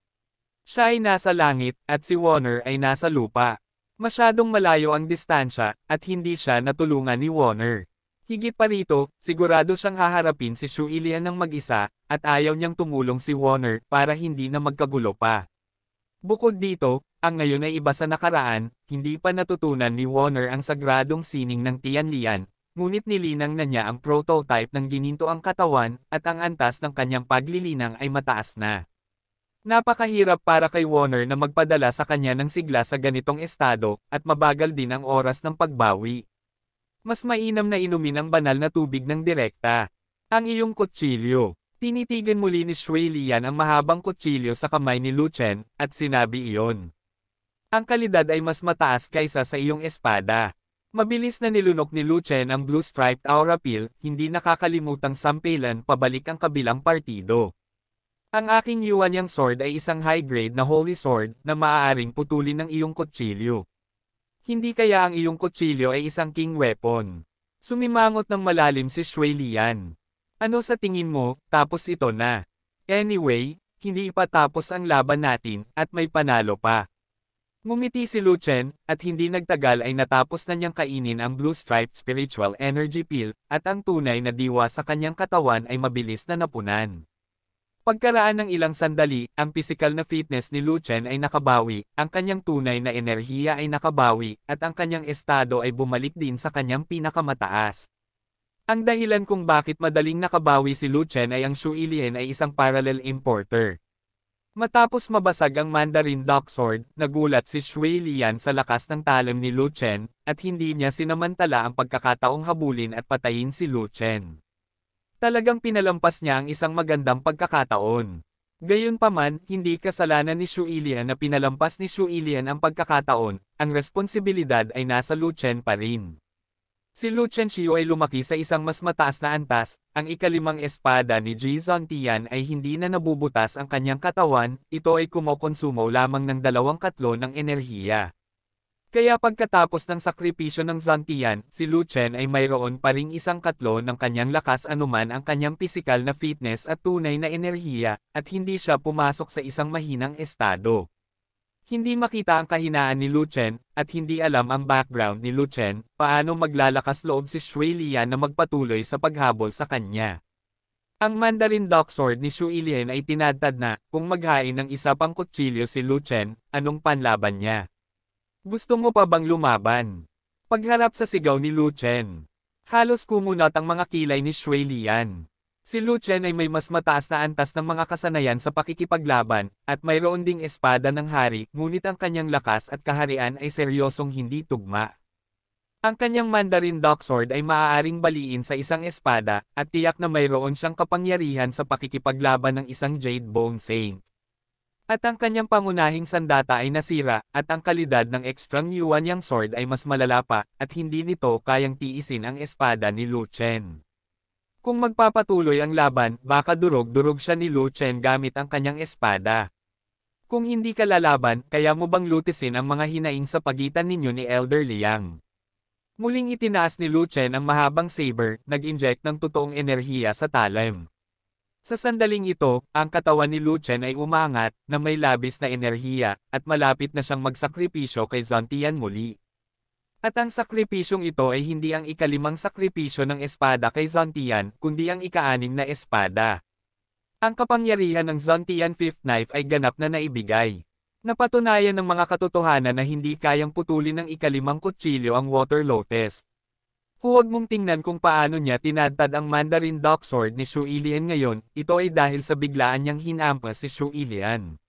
Siya ay nasa langit, at si Warner ay nasa lupa. Masyadong malayo ang distansya, at hindi siya natulungan ni Warner. Higit pa rito, sigurado siyang haharapin si Shu Ilian ng mag-isa, at ayaw niyang tumulong si Warner para hindi na magkagulo pa. Bukod dito, ang ngayon ay iba sa nakaraan, hindi pa natutunan ni Warner ang sagradong sining ng Tianlian. Ngunit nilinang na niya ang prototype ng ginintoang katawan, at ang antas ng kanyang paglilinang ay mataas na. Napakahirap para kay Warner na magpadala sa kanya ng sigla sa ganitong estado, at mabagal din ang oras ng pagbawi. Mas mainam na inumin ang banal na tubig ng direkta. Ang iyong kutsilyo. Tinitigan muli ni Shui Lian ang mahabang kutsilyo sa kamay ni Lu Chen, at sinabi iyon. Ang kalidad ay mas mataas kaysa sa iyong espada. Mabilis na nilunok ni Lu Chen ang Blue Striped Aura Pill, hindi nakakalimutang sampilan pabalik ang kabilang partido. Ang aking Yuanyang Sword ay isang high-grade na Holy Sword, na maaaring putulin ng iyong kutsilyo. Hindi kaya ang iyong kutsilyo ay isang king weapon. Sumimangot ng malalim si Shui Lian. Ano sa tingin mo, tapos ito na. Anyway, hindi pa tapos ang laban natin, at may panalo pa. Ngumiti si Lu Chen, at hindi nagtagal ay natapos na niyang kainin ang Blue Striped Spiritual Energy Pill, at ang tunay na diwa sa kanyang katawan ay mabilis na napunan. Pagkaraan ng ilang sandali, ang pisikal na fitness ni Lu Chen ay nakabawi, ang kanyang tunay na enerhiya ay nakabawi, at ang kanyang estado ay bumalik din sa kanyang pinakamataas. Ang dahilan kung bakit madaling nakabawi si Lu Chen ay ang Shu Ilien ay isang parallel importer. Matapos mabasag ang Mandarin Dark Sword, nagulat si Shui Lian sa lakas ng talim ni Lu Chen, at hindi niya sinamantala ang pagkakataong habulin at patayin si Lu Chen. Talagang pinalampas niya ang isang magandang pagkakataon. Gayunpaman, hindi kasalanan ni Shu Ilien na pinalampas ni Shu Ilien ang pagkakataon, ang responsibilidad ay nasa Lu Chen pa rin. Si Lu Chen Xiu ay lumaki sa isang mas mataas na antas, ang ikalimang espada ni Ji Zhongtian ay hindi na nabubutas ang kanyang katawan, ito ay kumokonsumo lamang ng 2/3 ng enerhiya. Kaya pagkatapos ng sakripisyo ng Zhongtian, si Lu Chen ay mayroon pa ring 1/3 ng kanyang lakas anuman ang kanyang pisikal na fitness at tunay na enerhiya, at hindi siya pumasok sa isang mahinang estado. Hindi makita ang kahinaan ni Lu Chen, at hindi alam ang background ni Lu Chen, paano maglalakas loob si Shui Lian na magpatuloy sa paghabol sa kanya. Ang Mandarin Dark Sword ni Shu Ilien ay tinadtad na, kung maghain ng isa pang kutsilyo si Lu Chen, anong panlaban niya? Gusto mo pa bang lumaban? Pagharap sa sigaw ni Lu Chen. Halos kumunat ang mga kilay ni Shui Lian. Si Lu Chen ay may mas mataas na antas ng mga kasanayan sa pakikipaglaban, at mayroon ding espada ng hari, ngunit ang kanyang lakas at kaharian ay seryosong hindi tugma. Ang kanyang Mandarin Dark Sword ay maaaring baliin sa isang espada, at tiyak na mayroon siyang kapangyarihan sa pakikipaglaban ng isang Jade Bone Saint. At ang kanyang pangunahing sandata ay nasira, at ang kalidad ng extrang Yuan Yang Sword ay mas malala pa, at hindi nito kayang tiisin ang espada ni Lu Chen. Kung magpapatuloy ang laban, baka durog-durog siya ni Lu Chen gamit ang kanyang espada. Kung hindi ka lalaban, kaya mo bang lutisin ang mga hinaing sa pagitan ninyo ni Elder Liang? Muling itinaas ni Lu Chen ang mahabang saber, nag-inject ng totoong enerhiya sa talim. Sa sandaling ito, ang katawan ni Lu Chen ay umangat, na may labis na enerhiya, at malapit na siyang magsakripisyo kay Zhongtian muli. At ang sakripisyong ito ay hindi ang ikalimang sakripisyo ng espada kay Zhongtian, kundi ang ika-6 na espada. Ang kapangyarihan ng Zhongtian Fifth Knife ay ganap na naibigay. Napatunayan ng mga katotohanan na hindi kayang putulin ng ikalimang kutsilyo ang Water Lotus. Huwag mong tingnan kung paano niya tinadtad ang Mandarin Dark Sword ni Shu Ilien ngayon, ito ay dahil sa biglaan niyang hinampas si Shu Ilien.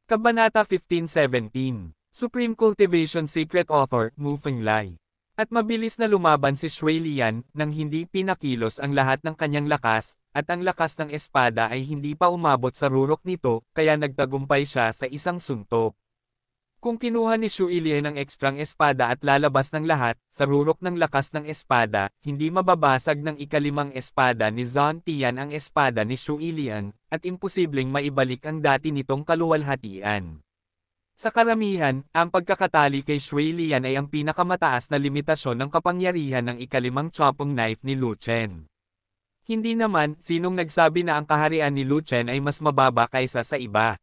Kabanata 15-17 Supreme Cultivation Secret Author, Mu Fenglai. At mabilis na lumaban si Shui Lian, nang hindi pinakilos ang lahat ng kanyang lakas, at ang lakas ng espada ay hindi pa umabot sa rurok nito, kaya nagtagumpay siya sa isang suntok. Kung kinuha ni Shu Ilien ang ekstrang espada at lalabas ng lahat, sa rurok ng lakas ng espada, hindi mababasag ng ikalimang espada ni Zhongtian ang espada ni Shu Ilien, at imposibleng maibalik ang dati nitong kaluwalhatian. Sa karamihan, ang pagkakatali kay Shui Lian ay ang pinakamataas na limitasyon ng kapangyarihan ng ikalimang chopping knife ni Lu Chen. Hindi naman, sinong nagsabi na ang kaharian ni Lu Chen ay mas mababa kaysa sa iba.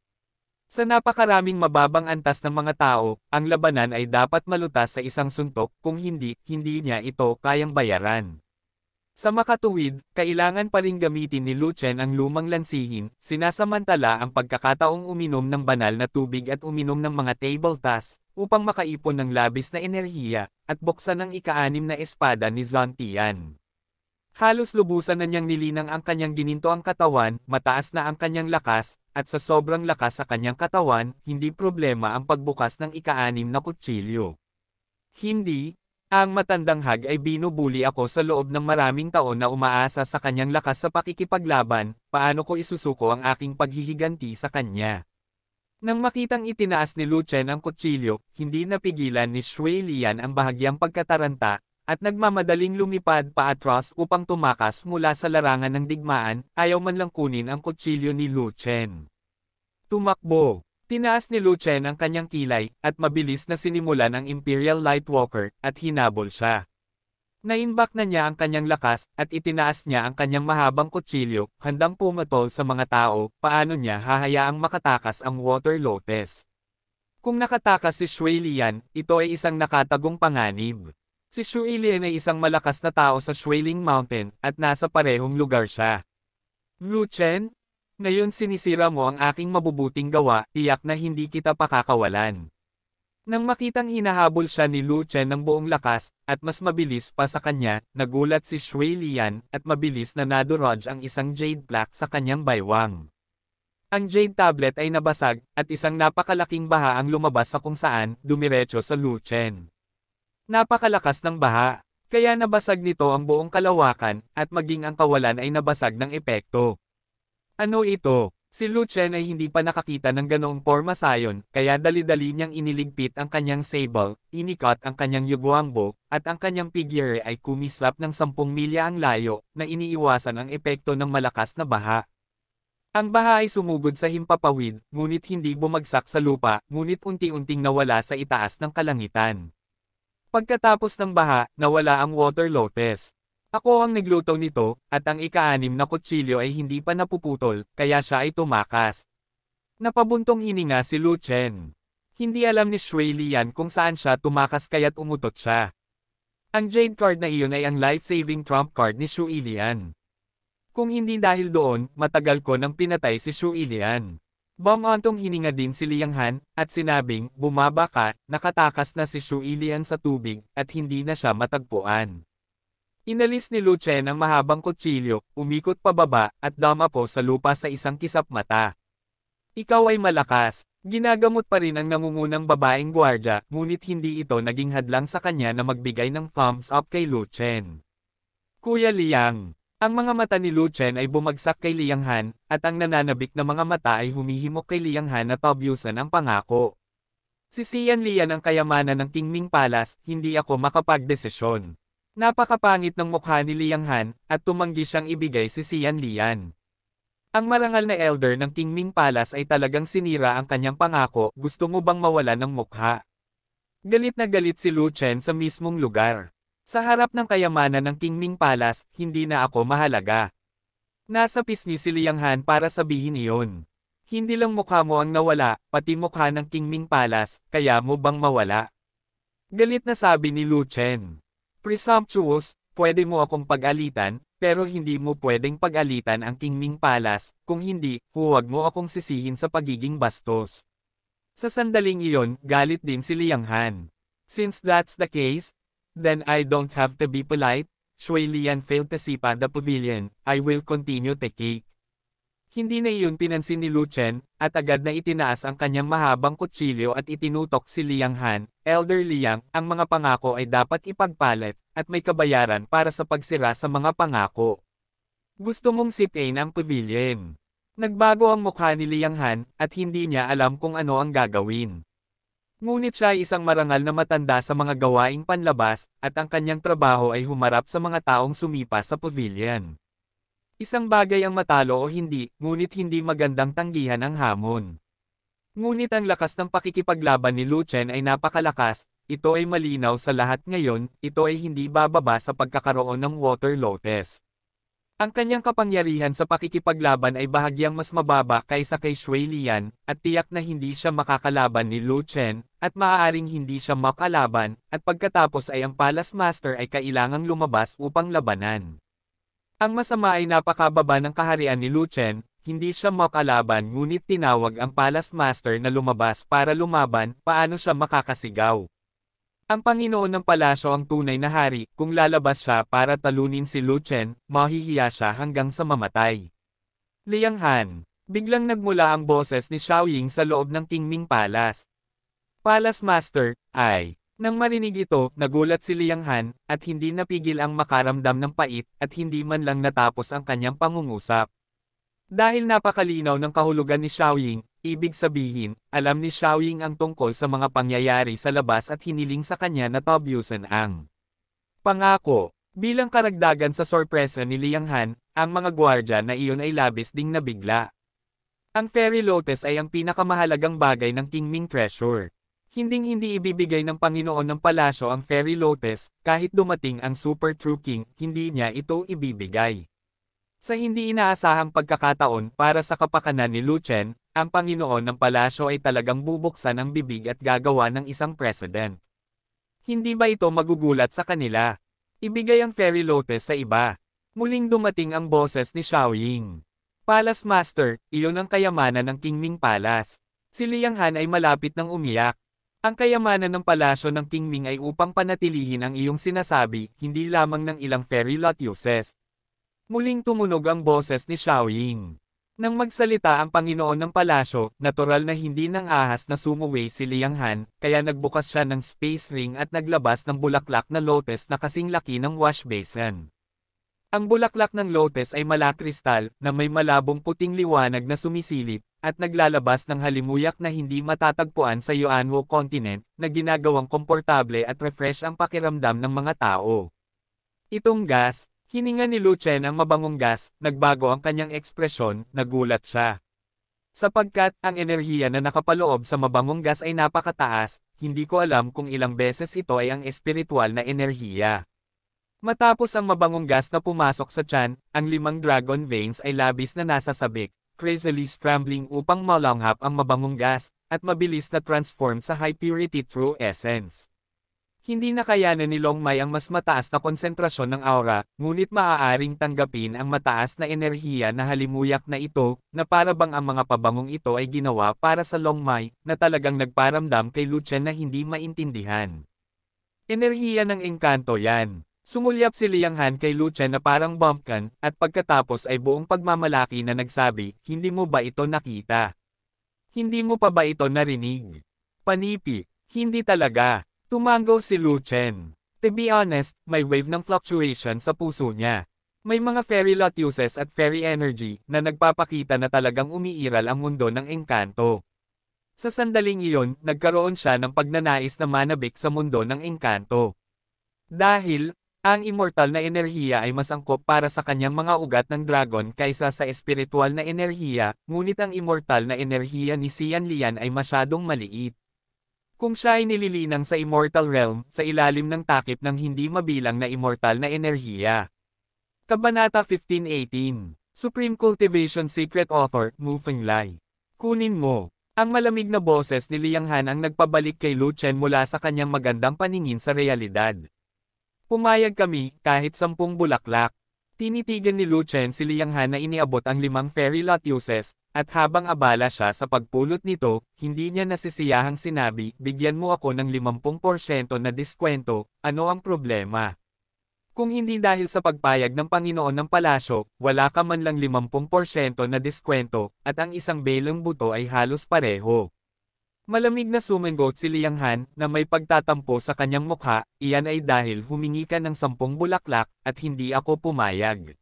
Sa napakaraming mababang antas ng mga tao, ang labanan ay dapat malutas sa isang suntok, kung hindi, hindi niya ito kayang bayaran. Sa makatuwid, kailangan pa ring gamitin ni Lu Chen ang lumang lansihin, sinasamantala ang pagkakataong uminom ng banal na tubig at uminom ng mga table tas, upang makaipon ng labis na enerhiya, at buksan ang ika-6 na espada ni Zhongtian. Halos lubusan na niyang nilinang ang kanyang ginintoang katawan, mataas na ang kanyang lakas, at sa sobrang lakas sa kanyang katawan, hindi problema ang pagbukas ng ika-6 na kutsilyo. Hindi. Ang matandang hag ay binubuli ako sa loob ng maraming taon na umaasa sa kanyang lakas sa pakikipaglaban, paano ko isusuko ang aking paghihiganti sa kanya. Nang makitang itinaas ni Lu Chen ang kutsilyo, hindi napigilan ni Shui Lian ang bahagyang pagkataranta, at nagmamadaling lumipad paatras upang tumakas mula sa larangan ng digmaan, ayaw man lang kunin ang kutsilyo ni Lu Chen. Tumakbo. Tinaas ni Lu Chen ang kanyang kilay, at mabilis na sinimulan ang Imperial Lightwalker, at hinabol siya. Naimbak na niya ang kanyang lakas, at itinaas niya ang kanyang mahabang kutsilyo, handang pumatol sa mga tao. Paano niya hahayaang makatakas ang Water Lotus? Kung nakatakas si Shui Lian, ito ay isang nakatagong panganib. Si Shui Lian ay isang malakas na tao sa Shuiling Mountain, at nasa parehong lugar siya. Lu Chen, ngayon sinisira mo ang aking mabubuting gawa, tiyak na hindi kita pakakawalan. Nang makitang hinahabol siya ni Lu Chen ng buong lakas, at mas mabilis pa sa kanya, nagulat si Shui Lian, at mabilis na nadurog ang isang jade plaque sa kanyang baywang. Ang jade tablet ay nabasag, at isang napakalaking baha ang lumabas sa kung saan, dumiretso sa Lu Chen. Napakalakas ng baha, kaya nabasag nito ang buong kalawakan, at maging ang kawalan ay nabasag ng epekto. Ano ito? Si Lu Chen ay hindi pa nakakita ng ganoong porma sayon, kaya dali-dali niyang iniligpit ang kanyang sable, inikot ang kanyang yugwangbo, at ang kanyang figure ay kumislap ng 10 milya ang layo, na iniiwasan ang epekto ng malakas na baha. Ang baha ay sumugod sa himpapawid, ngunit hindi bumagsak sa lupa, ngunit unti-unting nawala sa itaas ng kalangitan. Pagkatapos ng baha, nawala ang Water Lotus. Ako ang nagluto nito, at ang ika-6 na kutsilyo ay hindi pa napuputol, kaya siya ay tumakas. Napabuntong hininga si Lu Chen. Hindi alam ni Shui Lian kung saan siya tumakas kaya't umutot siya. Ang Jade card na iyon ay ang life-saving trump card ni Shui Lian. Kung hindi dahil doon, matagal ko nang pinatay si Shui Lian. Bumantong hininga din si Liang Han, at sinabing, bumaba ka, nakatakas na si Shui Lian sa tubig, at hindi na siya matagpuan. Inalis ni Lu Chen ang mahabang kutsilyo, umikot pababa, at damapo sa lupa sa isang kisap mata. Ikaw ay malakas. Ginagamot pa rin ang nangungunang babaeng gwardya, ngunit hindi ito naging hadlang sa kanya na magbigay ng thumbs up kay Lu Chen. Kuya Liang. Ang mga mata ni Lu Chen ay bumagsak kay Liang Han, at ang nananabik na mga mata ay humihimok kay Liang Han na tabyusan ang pangako. Si Xian Lian ang kayamanan ng Qingming Palace, hindi ako makapagdesisyon. Napakapangit ng mukha ni Liang Han, at tumanggi siyang ibigay si Xian Lian. Ang marangal na elder ng Qingming Palace ay talagang sinira ang kanyang pangako, gusto mo bang mawala ng mukha? Galit na galit si Lu Chen sa mismong lugar. Sa harap ng kayamanan ng Qingming Palace, hindi na ako mahalaga. Nasa pisngi si Liang Han para sabihin iyon. Hindi lang mukha mo ang nawala, pati mukha ng Qingming Palace, kaya mo bang mawala? Galit na sabi ni Lu Chen. Presumptuous, pwede mo akong pag-alitan, pero hindi mo pwedeng pag-alitan ang Qingming Palace, kung hindi, huwag mo akong sisihin sa pagiging bastos. Sa sandaling iyon, galit din si Liang Han. Since that's the case, then I don't have to be polite. Shui Lian failed to sipa the pavilion, I will continue the cake. Hindi na iyon pinansin ni Lu Chen, at agad na itinaas ang kanyang mahabang kutsilyo at itinutok si Liang Han. Elder Liang, ang mga pangako ay dapat ipagpalit, at may kabayaran para sa pagsira sa mga pangako. Gusto mong sipin ang pavilion. Nagbago ang mukha ni Liang Han, at hindi niya alam kung ano ang gagawin. Ngunit siya ay isang marangal na matanda sa mga gawaing panlabas, at ang kanyang trabaho ay humarap sa mga taong sumipa sa pavilion. Isang bagay ang matalo o hindi, ngunit hindi magandang tanggihan ang hamon. Ngunit ang lakas ng pakikipaglaban ni Lu Chen ay napakalakas, ito ay malinaw sa lahat ngayon, ito ay hindi bababa sa pagkakaroon ng Water Lotus. Ang kanyang kapangyarihan sa pakikipaglaban ay bahagyang mas mababa kaysa kay Shui Lian, at tiyak na hindi siya makakalaban ni Lu Chen, at maaaring hindi siya makalaban, at pagkatapos ay ang Palace Master ay kailangang lumabas upang labanan. Ang masama ay napakababa ng kaharian ni Lu Chen, hindi siya makalaban ngunit tinawag ang Palace Master na lumabas para lumaban, paano siya makakasigaw? Ang Panginoon ng Palasyo ang tunay na hari, kung lalabas siya para talunin si Lu Chen, mahihiya siya hanggang sa mamatay. Liang Han. Biglang nagmula ang boses ni Xiaoying sa loob ng Qingming Palace. Palace Master, ay. Nang marinig ito, nagulat si Liang Han, at hindi napigil ang makaramdam ng pait, at hindi man lang natapos ang kanyang pangungusap. Dahil napakalinaw ng kahulugan ni Xiaoying, ibig sabihin, alam ni Xiaoying ang tungkol sa mga pangyayari sa labas at hiniling sa kanya na tabyusan ang pangako. Bilang karagdagan sa sorpresa ni Liang Han, ang mga gwardya na iyon ay labis ding nabigla. Ang Fairy Lotus ay ang pinakamahalagang bagay ng Qingming Treasure. Hinding-hindi ibibigay ng Panginoon ng Palasyo ang Fairy Lotus, kahit dumating ang Super True King, hindi niya ito ibibigay. Sa hindi inaasahang pagkakataon para sa kapakanan ni Lu Chen, ang Panginoon ng Palasyo ay talagang bubuksan ang bibig at gagawa ng isang president. Hindi ba ito magugulat sa kanila? Ibigay ang Fairy Lotus sa iba. Muling dumating ang boses ni Xiaoying. Palace Master, iyon ang kayamanan ng Qingming Palace. Si Liang Han ay malapit nang umiyak. Ang kayamanan ng palasyo ng Qingming ay upang panatilihin ang iyong sinasabi, hindi lamang ng ilang fairy lotuses. Muling tumunog ang boses ni Xiaoying. Nang magsalita ang Panginoon ng Palasyo, natural na hindi nang ahas na sumuway si Liang Han, kaya nagbukas siya ng space ring at naglabas ng bulaklak na lotus na kasing laki ng wash basin. Ang bulaklak ng lotus ay malakristal, na may malabong puting liwanag na sumisilip, at naglalabas ng halimuyak na hindi matatagpuan sa Yuanwo continent, na ginagawang komportable at refresh ang pakiramdam ng mga tao. Itong gas, hininga ni Lu Chen ang mabangong gas, nagbago ang kanyang ekspresyon, nagulat siya. Sapagkat ang enerhiya na nakapaloob sa mabangong gas ay napakataas, hindi ko alam kung ilang beses ito ay ang espiritual na enerhiya. Matapos ang mabangong gas na pumasok sa tiyan, ang 5 dragon veins ay labis na nasasabik, crazily scrambling upang malanghap ang mabangong gas, at mabilis na transform sa high-purity true essence. Hindi na kayanan ni Long Mai ang mas mataas na konsentrasyon ng aura, ngunit maaaring tanggapin ang mataas na enerhiya na halimuyak na ito, na para bang ang mga pabangong ito ay ginawa para sa Long Mai, na talagang nagparamdam kay Lu Chen na hindi maintindihan. Enerhiya ng engkanto yan. Sumulyap si Liang Han kay Lu Chen na parang bumpkin, at pagkatapos ay buong pagmamalaki na nagsabi, hindi mo ba ito nakita? Hindi mo pa ba ito narinig? Panipi, hindi talaga. Tumango si Lu Chen. To be honest, may wave ng fluctuation sa puso niya. May mga fairy lotuses at fairy energy na nagpapakita na talagang umiiral ang mundo ng engkanto. Sa sandaling iyon, nagkaroon siya ng pagnanais na manabik sa mundo ng engkanto. Dahil, ang immortal na enerhiya ay mas angkop para sa kanyang mga ugat ng dragon kaysa sa espiritual na enerhiya, ngunit ang immortal na enerhiya ni Xian Lian ay masyadong maliit. Kung siya ay nililinang sa immortal realm, sa ilalim ng takip ng hindi mabilang na immortal na enerhiya. Kabanata 15:18 Supreme Cultivation Secret Author, Mu Fenglai. Kunin mo. Ang malamig na boses ni Liang Han ang nagpabalik kay Lu Chen mula sa kanyang magandang paningin sa realidad. Pumayag kami, kahit 10 bulaklak. Tinitigan ni Lu Chen si Liang Han na iniabot ang 5 fairy lotuses, at habang abala siya sa pagpulot nito, hindi niya nasisiyahang sinabi, bigyan mo ako ng 50% na diskwento, ano ang problema? Kung hindi dahil sa pagpayag ng Panginoon ng Palasyo, wala ka man lang 50% na diskwento, at ang isang belong buto ay halos pareho. Malamig na sumagot si Liang Han, na may pagtatampo sa kanyang mukha, iyan ay dahil humingi ka ng 10 bulaklak, at hindi ako pumayag.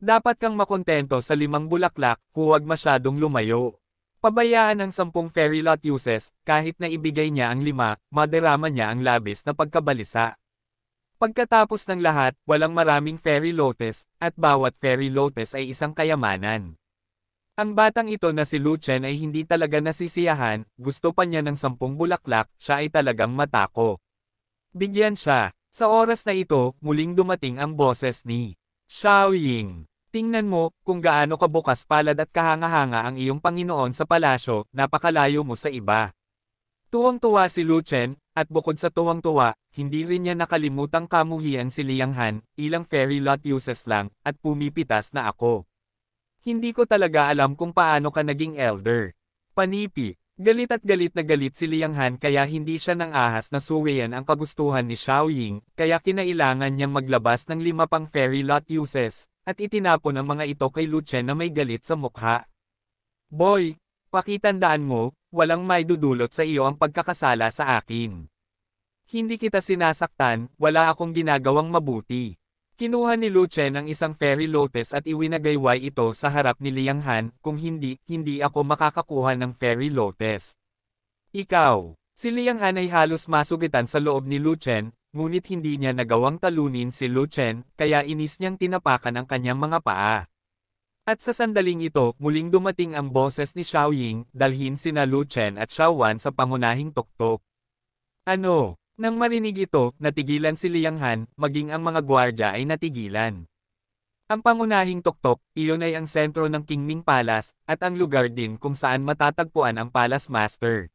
Dapat kang makontento sa 5 bulaklak, huwag masyadong lumayo. Pabayaan ang 10 fairy lotuses, kahit na ibigay niya ang 5, madarama niya ang labis na pagkabalisa. Pagkatapos ng lahat, walang maraming fairy lotus, at bawat fairy lotus ay isang kayamanan. Ang batang ito na si Lu Chen ay hindi talaga nasisiyahan, gusto pa niya ng 10 bulaklak, siya ay talagang matako. Bigyan siya. Sa oras na ito, muling dumating ang boses ni Xiaoying. Tingnan mo, kung gaano kabukas palad at kahanga-hanga ang iyong Panginoon sa palasyo, napakalayo mo sa iba. Tuwang-tuwa si Lu Chen, at bukod sa tuwang-tuwa, hindi rin niya nakalimutang kamuhian si Liang Han, ilang fairy lotuses lang, at pumipitas na ako. Hindi ko talaga alam kung paano ka naging elder. Panipi, galit na galit si Liang Han kaya hindi siya nang ahas na suwayan ang kagustuhan ni Xiaoying, kaya kinailangan niyang maglabas ng 5 pang fairy lotuses, at itinapon ang mga ito kay Lu Chen na may galit sa mukha. Boy, pakitandaan mo, walang maidudulot sa iyo ang pagkakasala sa akin. Hindi kita sinasaktan, wala akong ginagawang mabuti. Kinuha ni Lu Chen ang isang fairy lotus at iwinagayway ito sa harap ni Liang Han, kung hindi ako makakakuha ng fairy lotus. Ikaw, si Liang Han ay halos masugitan sa loob ni Lu Chen, ngunit hindi niya nagawang talunin si Lu Chen, kaya inis niyang tinapakan ang kanyang mga paa. At sa sandaling ito, muling dumating ang boses ni Xiaoying, dalhin sina Lu Chen at Xiaowan sa pangunahing tuktok. Ano? Nang marinig ito, natigilan si Liang Han, maging ang mga gwardya ay natigilan. Ang pangunahing tuktok, iyon ay ang sentro ng Qingming Palace, at ang lugar din kung saan matatagpuan ang Palace Master.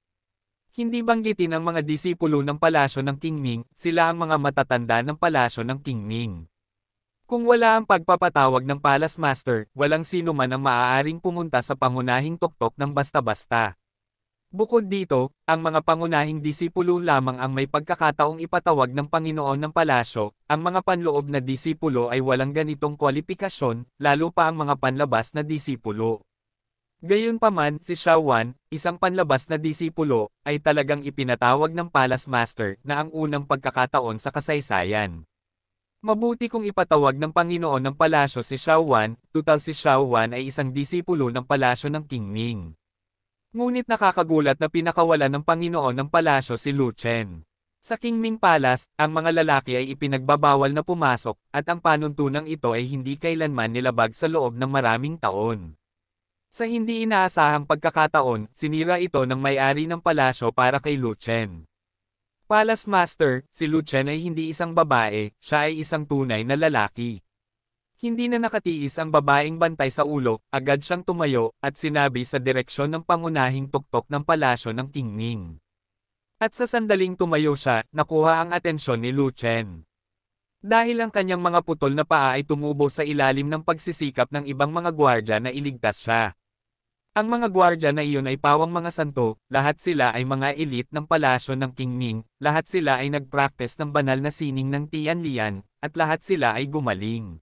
Hindi banggitin ang mga disipulo ng palasyo ng Qingming, sila ang mga matatanda ng palasyo ng Qingming. Kung wala ang pagpapatawag ng Palace Master, walang sino man ang maaaring pumunta sa pangunahing tuktok ng basta-basta. Bukod dito, ang mga pangunahing disipulo lamang ang may pagkakataong ipatawag ng Panginoon ng palasyo, ang mga panloob na disipulo ay walang ganitong kwalifikasyon, lalo pa ang mga panlabas na disipulo. Gayunpaman, si Xiao Wan, isang panlabas na disipulo, ay talagang ipinatawag ng Palace Master na ang unang pagkakataon sa kasaysayan. Mabuti kung ipatawag ng Panginoon ng palasyo si Xiao Wan, tutal si Xiao Wan ay isang disipulo ng palasyo ng Qingming. Ngunit nakakagulat na pinakawalan ng Panginoon ng palasyo si Lu Chen. Sa Qingming Palace, ang mga lalaki ay ipinagbabawal na pumasok, at ang panuntunang ito ay hindi kailanman nilabag sa loob ng maraming taon. Sa hindi inaasahang pagkakataon, sinira ito ng may-ari ng palasyo para kay Lu Chen. Palace Master, si Lu Chen ay hindi isang babae, siya ay isang tunay na lalaki. Hindi na nakatiis ang babaeng bantay sa ulo, agad siyang tumayo, at sinabi sa direksyon ng pangunahing tuktok ng palasyo ng Qingming. At sa sandaling tumayo siya, nakuha ang atensyon ni Lu Chen. Dahil ang kanyang mga putol na paa ay tumubo sa ilalim ng pagsisikap ng ibang mga gwardya na iligtas siya. Ang mga gwardya na iyon ay pawang mga santo, lahat sila ay mga elite ng palasyo ng Qingming, lahat sila ay nagpractice ng banal na sining ng Tianlian, at lahat sila ay gumaling.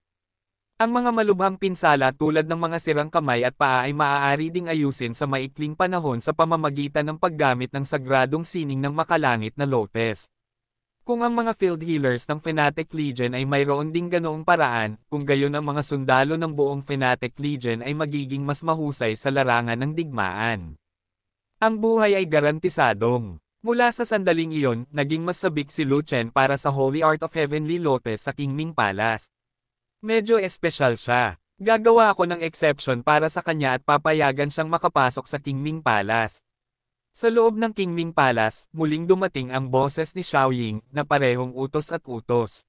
Ang mga malubhang pinsala tulad ng mga sirang kamay at paa ay maaari ding ayusin sa maikling panahon sa pamamagitan ng paggamit ng sagradong sining ng makalangit na lotus. Kung ang mga field healers ng Fnatic Legion ay mayroon ding ganoong paraan, kung gayon ang mga sundalo ng buong Fnatic Legion ay magiging mas mahusay sa larangan ng digmaan. Ang buhay ay garantisadong. Mula sa sandaling iyon, naging mas sabik si Lu Chen para sa Holy Art of Heavenly Lotus sa Qingming Palace. Medyo espesyal siya. Gagawa ako ng exception para sa kanya at papayagan siyang makapasok sa Qingming Palace. Sa loob ng Qingming Palace, muling dumating ang boses ni Xiao Ying, na parehong utos at utos.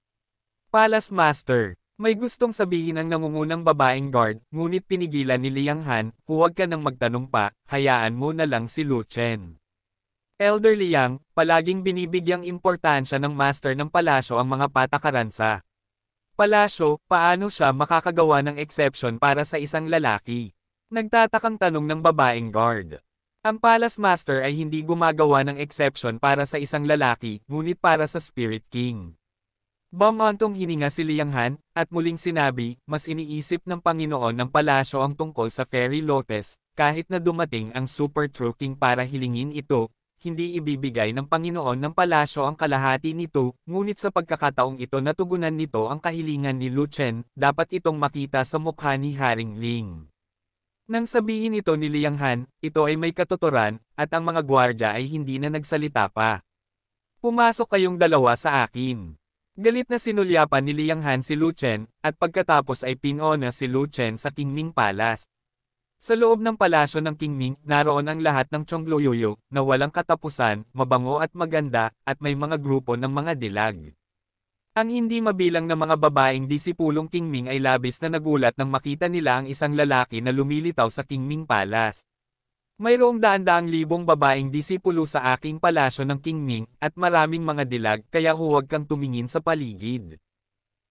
Palace Master, may gustong sabihin ang nangungunang babaeng guard, ngunit pinigilan ni Liang Han, huwag ka nang magtanong pa, hayaan mo na lang si Lu Chen. Elder Liang, palaging binibigyang importansya ng master ng palasyo ang mga patakaran sa palasyo, paano siya makakagawa ng exception para sa isang lalaki? Nagtatakang tanong ng babaeng guard. Ang Palace Master ay hindi gumagawa ng exception para sa isang lalaki, ngunit para sa Spirit King. Bumantong hininga si Liang Han, at muling sinabi, mas iniisip ng Panginoon ng palasyo ang tungkol sa Fairy Lotus, kahit na dumating ang Super True King para hilingin ito, hindi ibibigay ng Panginoon ng palasyo ang kalahati nito, ngunit sa pagkakataong ito natugunan nito ang kahilingan ni Lu Chen, dapat itong makita sa mukha ni Haring Ling. Nang sabihin ito ni Liang Han, ito ay may katuturan, at ang mga gwardya ay hindi na nagsalita pa. Pumasok kayong dalawa sa akin. Galit na sinulyapan ni Liang Han si Lu Chen, at pagkatapos ay pinona si Lu Chen sa Qingming Palace. Sa loob ng palasyo ng Qingming, naroon ang lahat ng Chongluyuyo, na walang katapusan, mabango at maganda, at may mga grupo ng mga dilag. Ang hindi mabilang na mga babaeng disipulong Qingming ay labis na nagulat nang makita nila ang isang lalaki na lumilitaw sa Qingming Palace. Mayroong daan-daang libong babaeng disipulo sa aking palasyo ng Qingming, at maraming mga dilag kaya huwag kang tumingin sa paligid.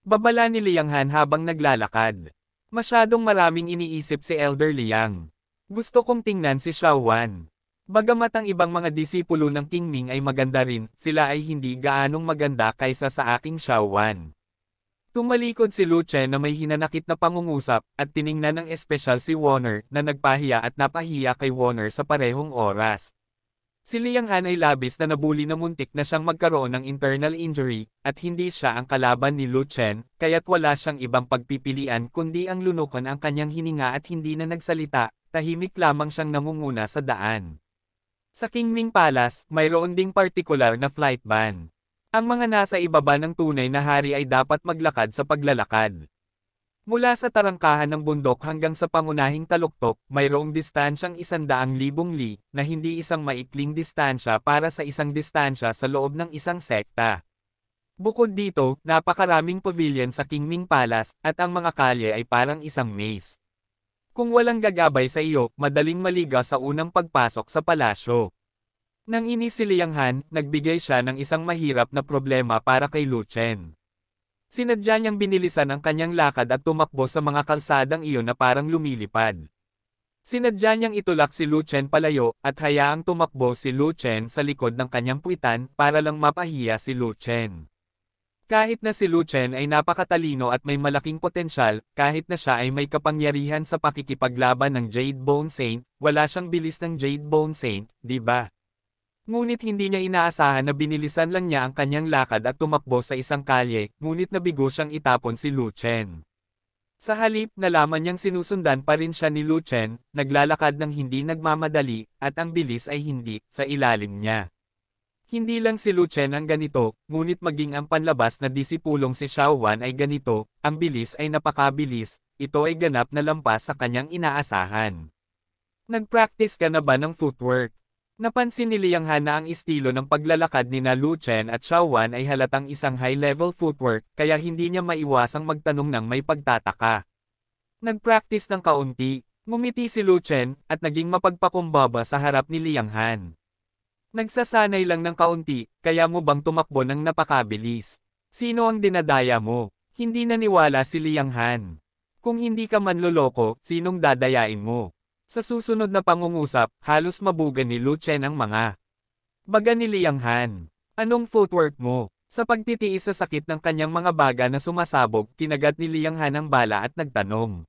Babala ni Liang Han habang naglalakad. Masyadong maraming iniisip si Elder Liang. Gusto kong tingnan si Xiao Wan. Bagamat ang ibang mga disipulo ng Qingming ay maganda rin, sila ay hindi gaanong maganda kaysa sa aking Xiao Wan. Tumalikod si Lu Chen na may hinanakit na pangungusap, at tiningnan ng espesyal si Warner, na nagpahiya at napahiya kay Warner sa parehong oras. Si Liang Han ay labis na nabuli na muntik na siyang magkaroon ng internal injury, at hindi siya ang kalaban ni Lu Chen, kaya't wala siyang ibang pagpipilian kundi ang lunukan ang kanyang hininga at hindi na nagsalita, tahimik lamang siyang namumuna sa daan. Sa Qingming Palace, mayroon ding partikular na flight ban. Ang mga nasa ibaba ng tunay na hari ay dapat maglakad sa paglalakad. Mula sa tarangkahan ng bundok hanggang sa pangunahing taluktok, mayroong distansyang 100,000 li, na hindi isang maikling distansya para sa isang distansya sa loob ng isang sekta. Bukod dito, napakaraming pavilion sa Qingming Palace, at ang mga kalye ay parang isang maze. Kung walang gagabay sa iyo, madaling maligaw sa unang pagpasok sa palasyo. Nang inis si Liang Han, nagbigay siya ng isang mahirap na problema para kay Lu Chen. Sinadya niyang binilisan ang kanyang lakad at tumakbo sa mga kalsadang iyon na parang lumilipad. Sinadya niyang itulak si Lu Chen palayo, at hayaang tumakbo si Lu Chen sa likod ng kanyang puwitan para lang mapahiya si Lu Chen. Kahit na si Lu Chen ay napakatalino at may malaking potensyal, kahit na siya ay may kapangyarihan sa pakikipaglaban ng Jade Bone Saint, wala siyang bilis ng Jade Bone Saint, di ba? Ngunit hindi niya inaasahan na binilisan lang niya ang kanyang lakad at tumakbo sa isang kalye, ngunit nabigo siyang itapon si Lu Chen. Sa halip, nalaman niyang sinusundan pa rin siya ni Lu Chen, naglalakad ng hindi nagmamadali, at ang bilis ay hindi sa ilalim niya. Hindi lang si Lu Chen ang ganito, ngunit maging ang panlabas na disipulong si Xiao Wan ay ganito, ang bilis ay napakabilis, ito ay ganap na lampas sa kanyang inaasahan. Nag-practice ka na ba ng footwork? Napansin ni Liang Han na ang estilo ng paglalakad ni Lu Chen at Xiao Wan ay halatang isang high-level footwork, kaya hindi niya maiwasang magtanong ng may pagtataka. Nag-practice ng kaunti, ngumiti si Lu Chen, at naging mapagpakumbaba sa harap ni Liang Han. Nagsasanay lang ng kaunti, kaya mo bang tumakbo ng napakabilis? Sino ang dinadaya mo? Hindi naniwala si Liang Han. Kung hindi ka manloloko, sinong dadayain mo? Sa susunod na pangungusap, halos mabuga ni Lu Chen ang mga baga ni Liang Han. Anong footwork mo? Sa pagtitiis sa sakit ng kanyang mga baga na sumasabog, kinagat ni Liang Han ang bala at nagtanong.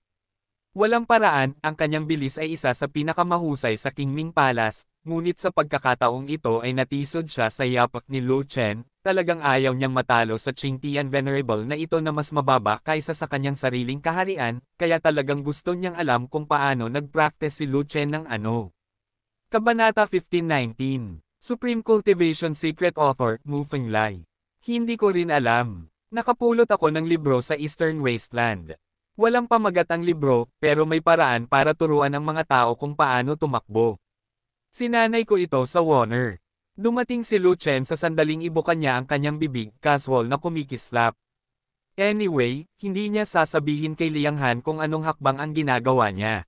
Walang paraan, ang kanyang bilis ay isa sa pinakamahusay sa Qingming Palace, ngunit sa pagkakataong ito ay natisod siya sa yapak ni Lu Chen, talagang ayaw niyang matalo sa Qingtian Venerable na ito na mas mababa kaysa sa kanyang sariling kaharian, kaya talagang gusto niyang alam kung paano nag-practice si Lu Chen ng ano. Kabanata 1519, Supreme Cultivation Secret Author, Mu Fenglai. Hindi ko rin alam. Nakapulot ako ng libro sa Eastern Wasteland. Walang pamagat ang libro, pero may paraan para turuan ang mga tao kung paano tumakbo. Sinanay ko ito sa Warner. Dumating si Lu Chen sa sandaling ibukan niya ang kanyang bibig, casual na kumikislap. Anyway, hindi niya sasabihin kay Liang Han kung anong hakbang ang ginagawa niya.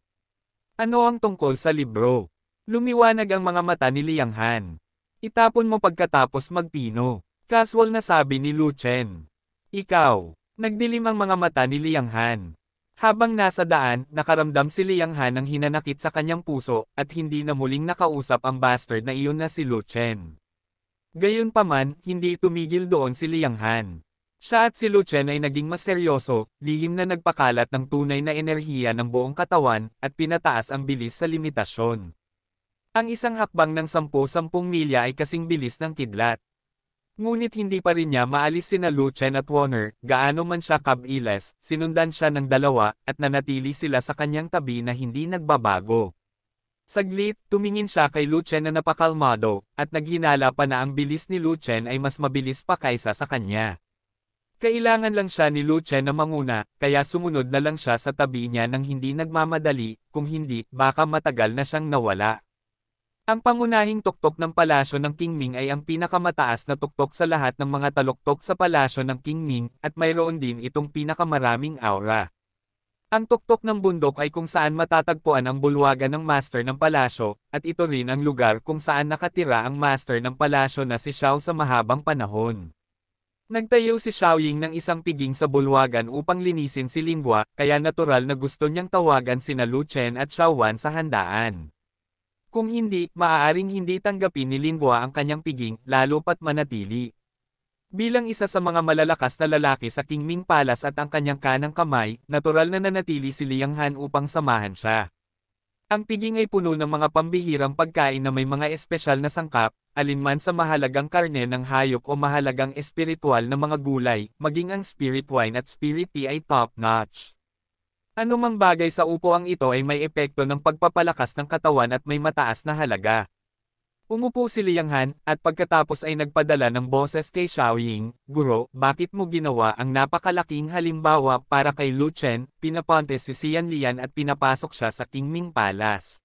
Ano ang tungkol sa libro? Lumiwanag ang mga mata ni Liang Han. Itapon mo pagkatapos magpino. Casual na sabi ni Lu Chen. Ikaw. Nagdilim ang mga mata ni Liang Han. Habang nasa daan, nakaramdam si Liang Han ng hinanakit sa kanyang puso, at hindi na muling nakausap ang bastard na iyon na si Lu Chen. Gayunpaman, hindi tumigil doon si Liang Han. Siya at si Lu Chen ay naging mas seryoso, lihim na nagpakalat ng tunay na enerhiya ng buong katawan, at pinataas ang bilis sa limitasyon. Ang isang hakbang ng 10-10 milya ay kasing bilis ng kidlat. Ngunit hindi pa rin niya maalis sina Lu Chen at Warner, gaano man siya kabiles, sinundan siya ng dalawa, at nanatili sila sa kanyang tabi na hindi nagbabago. Saglit, tumingin siya kay Lu Chen na napakalmado, at naghinala pa na ang bilis ni Lu Chen ay mas mabilis pa kaysa sa kanya. Kailangan lang siya ni Lu Chen na manguna, kaya sumunod na lang siya sa tabi niya nang hindi nagmamadali, kung hindi, baka matagal na siyang nawala. Ang pangunahing tuktok ng palasyo ng Qingming ay ang pinakamataas na tuktok sa lahat ng mga taluktok sa palasyo ng Qingming, at mayroon din itong pinakamaraming aura. Ang tuktok ng bundok ay kung saan matatagpuan ang bulwagan ng master ng palasyo, at ito rin ang lugar kung saan nakatira ang master ng palasyo na si Xiao sa mahabang panahon. Nagtayo si Xiaoying ng isang piging sa bulwagan upang linisin si Linghua, kaya natural na gusto niyang tawagan sina Lu Chen at Xiao Wan sa handaan. Kung hindi, maaaring hindi tanggapin ni Linghua ang kanyang piging, lalo pat manatili. Bilang isa sa mga malalakas na lalaki sa Qingming Palace at ang kanyang kanang kamay, natural na nanatili si Liang Han upang samahan siya. Ang piging ay puno ng mga pambihirang pagkain na may mga espesyal na sangkap, alinman sa mahalagang karne ng hayop o mahalagang espiritual na mga gulay, maging ang spirit wine at spirit tea ay top-notch. Anumang bagay sa upuang ito ay may epekto ng pagpapalakas ng katawan at may mataas na halaga. Umupo si Liang Han, at pagkatapos ay nagpadala ng boses kay Xiaoying, Guro, bakit mo ginawa ang napakalaking halimbawa para kay Lu Chen, pinaponte si Xian Lian at pinapasok siya sa Qingming Palace.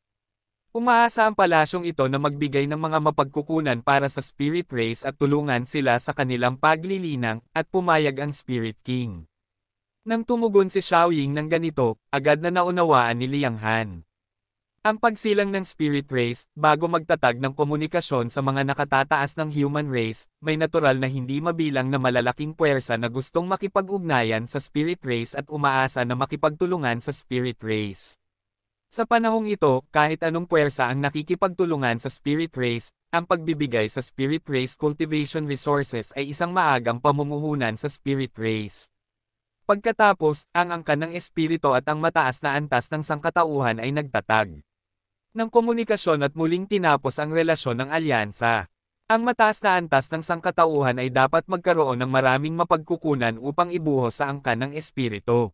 Umaasa ang palasyong ito na magbigay ng mga mapagkukunan para sa Spirit Race at tulungan sila sa kanilang paglilinang, at pumayag ang Spirit King. Nang tumugon si Xiaoying ng ganito, agad na naunawaan ni Liang Han ang pagsilang ng Spirit Race. Bago magtatag ng komunikasyon sa mga nakatataas ng human race, may natural na hindi mabilang na malalaking puwersa na gustong makipag-ugnayan sa Spirit Race at umaasa na makipagtulungan sa Spirit Race. Sa panahong ito, kahit anong puwersa ang nakikipagtulungan sa Spirit Race, ang pagbibigay sa Spirit Race cultivation resources ay isang maagang pamumuhunan sa Spirit Race. Pagkatapos, ang angkan ng espiritu at ang mataas na antas ng sangkatauhan ay nagtatag ng komunikasyon at muling tinapos ang relasyon ng alyansa. Ang mataas na antas ng sangkatauhan ay dapat magkaroon ng maraming mapagkukunan upang ibuhos sa angkan ng espiritu.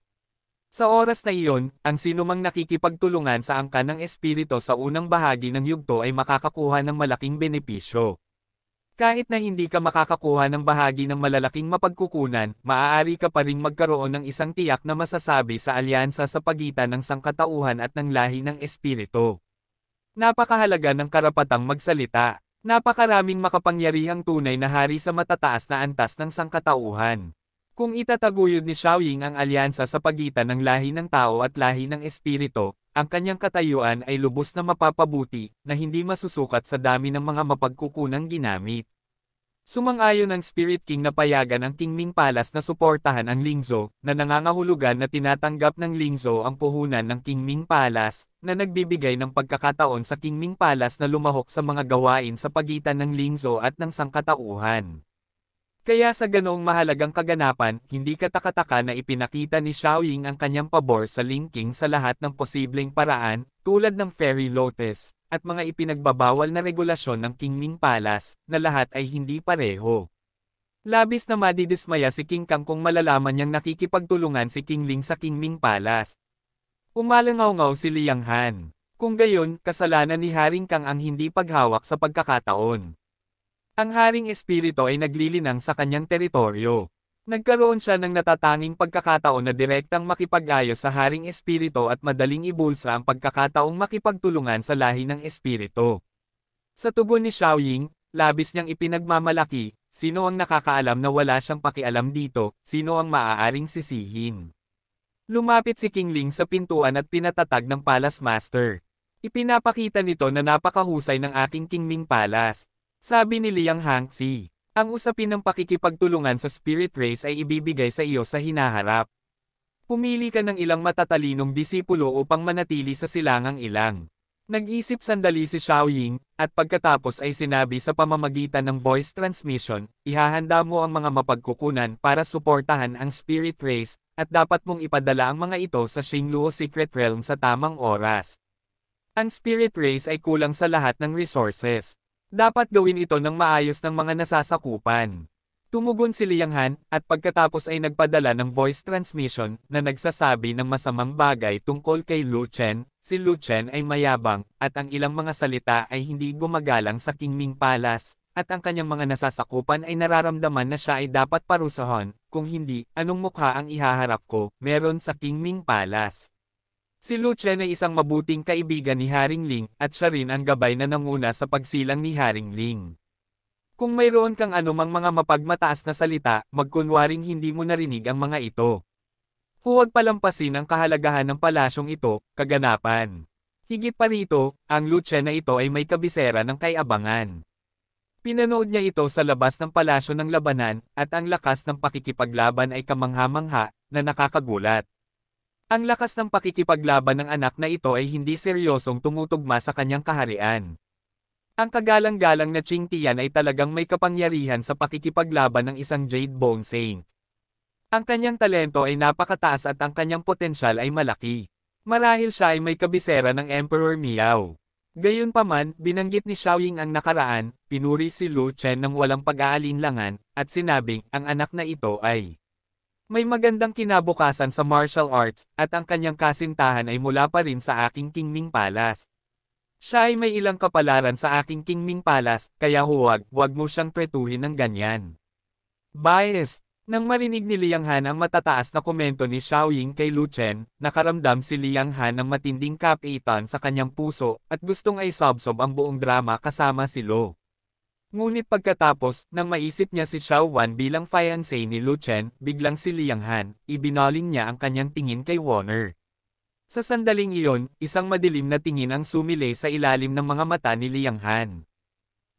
Sa oras na iyon, ang sinumang nakikipagtulungan sa angkan ng espiritu sa unang bahagi ng yugto ay makakakuha ng malaking benepisyo. Kahit na hindi ka makakakuha ng bahagi ng malalaking mapagkukunan, maaari ka pa ring magkaroon ng isang tiyak na masasabi sa alyansa sa pagitan ng sangkatauhan at ng lahi ng espiritu. Napakahalaga ng karapatang magsalita. Napakaraming makapangyarihang tunay na hari sa matataas na antas ng sangkatauhan. Kung itataguyod ni Xiaoying ang alyansa sa pagitan ng lahi ng tao at lahi ng espiritu, ang kanyang katayuan ay lubos na mapapabuti, na hindi masusukat sa dami ng mga mapagkukunang ginamit. Sumang-ayon ang Spirit King na payagan ang Qingming Palace na suportahan ang Lingzhou, na nangangahulugan na tinatanggap ng Lingzhou ang puhunan ng Qingming Palace, na nagbibigay ng pagkakataon sa Qingming Palace na lumahok sa mga gawain sa pagitan ng Lingzhou at ng sangkatauhan. Kaya sa ganoong mahalagang kaganapan, hindi katakataka na ipinakita ni Xiaoying ang kanyang pabor sa Ling King sa lahat ng posibleng paraan, tulad ng Fairy Lotus, at mga ipinagbabawal na regulasyon ng Qingming Palace, na lahat ay hindi pareho. Labis na madidismaya si King Kang kung malalaman niyang nakikipagtulungan si King Ling sa Qingming Palace. Umalangaw-ngaw si Liang Han. Kung gayon, kasalanan ni Haring Kang ang hindi paghawak sa pagkakataon. Ang Haring Espiritu ay naglilinang sa kanyang teritoryo. Nagkaroon siya ng natatanging pagkakataon na direktang makipag-ayos sa Haring Espiritu at madaling ibulsa ang pagkakataong makipagtulungan sa lahi ng Espiritu. Sa tugon ni Xiaoying, labis niyang ipinagmamalaki, sino ang nakakaalam na wala siyang pakialam dito, sino ang maaaring sisihin. Lumapit si King Ling sa pintuan at pinatatag ng Palace Master. Ipinapakita nito na napakahusay ng aking Qingming Palace. Sabi ni Liang Hangxi. Ang usapin ng pakikipagtulungan sa Spirit Race ay ibibigay sa iyo sa hinaharap. Pumili ka ng ilang matatalinong disipulo upang manatili sa silangang ilang. Nag-isip sandali si Xiaoying, at pagkatapos ay sinabi sa pamamagitan ng voice transmission, ihahanda mo ang mga mapagkukunan para suportahan ang Spirit Race, at dapat mong ipadala ang mga ito sa Xingluo Secret Realm sa tamang oras. Ang Spirit Race ay kulang sa lahat ng resources. Dapat gawin ito ng maayos ng mga nasasakupan. Tumugon si Liang Han, at pagkatapos ay nagpadala ng voice transmission, na nagsasabi ng masamang bagay tungkol kay Lu Chen. Si Lu Chen ay mayabang, at ang ilang mga salita ay hindi gumagalang sa Qingming Palace, at ang kanyang mga nasasakupan ay nararamdaman na siya ay dapat parusahan, kung hindi, anong mukha ang ihaharap ko, meron sa Qingming Palace. Si Lu Chen ay isang mabuting kaibigan ni Haring Ling, at siya rin ang gabay na nanguna sa pagsilang ni Haring Ling. Kung mayroon kang anumang mga mapagmataas na salita, magkunwaring hindi mo narinig ang mga ito. Huwag palampasin ang kahalagahan ng palasyong ito, kaganapan. Higit pa rito, ang Lu Chen na ito ay may kabisera ng kay-abangan. Pinanood niya ito sa labas ng palasyo ng labanan, at ang lakas ng pakikipaglaban ay kamangha-mangha, na nakakagulat. Ang lakas ng pakikipaglaban ng anak na ito ay hindi seryosong tumutugma sa kanyang kaharian. Ang kagalang-galang na Qing Tian ay talagang may kapangyarihan sa pakikipaglaban ng isang Jade Bone Saint. Ang kanyang talento ay napakataas at ang kanyang potensyal ay malaki. Marahil siya ay may kabisera ng Emperor Miao. Gayunpaman, binanggit ni Xiaoying ang nakaraan, pinuri si Lu Chen ng walang pag-aalinlangan, at sinabing, ang anak na ito ay may magandang kinabukasan sa martial arts, at ang kanyang kasintahan ay mula pa rin sa aking Qingming Palace. Siya ay may ilang kapalaran sa aking Qingming Palace, kaya huwag mo siyang tretuhin ng ganyan. Biased. Nang marinig ni Liang Han ang matataas na komento ni Xiaoying kay Lu Chen, nakaramdam si Liang Han ng matinding kapitan sa kanyang puso, at gustong ay sobsob ang buong drama kasama si Lo. Ngunit pagkatapos, nang maisip niya si Xiao Wan bilang fiancé ni Lu Chen, biglang si Liang Han, ibinaling niya ang kanyang tingin kay Warner. Sa sandaling iyon, isang madilim na tingin ang sumilay sa ilalim ng mga mata ni Liang Han.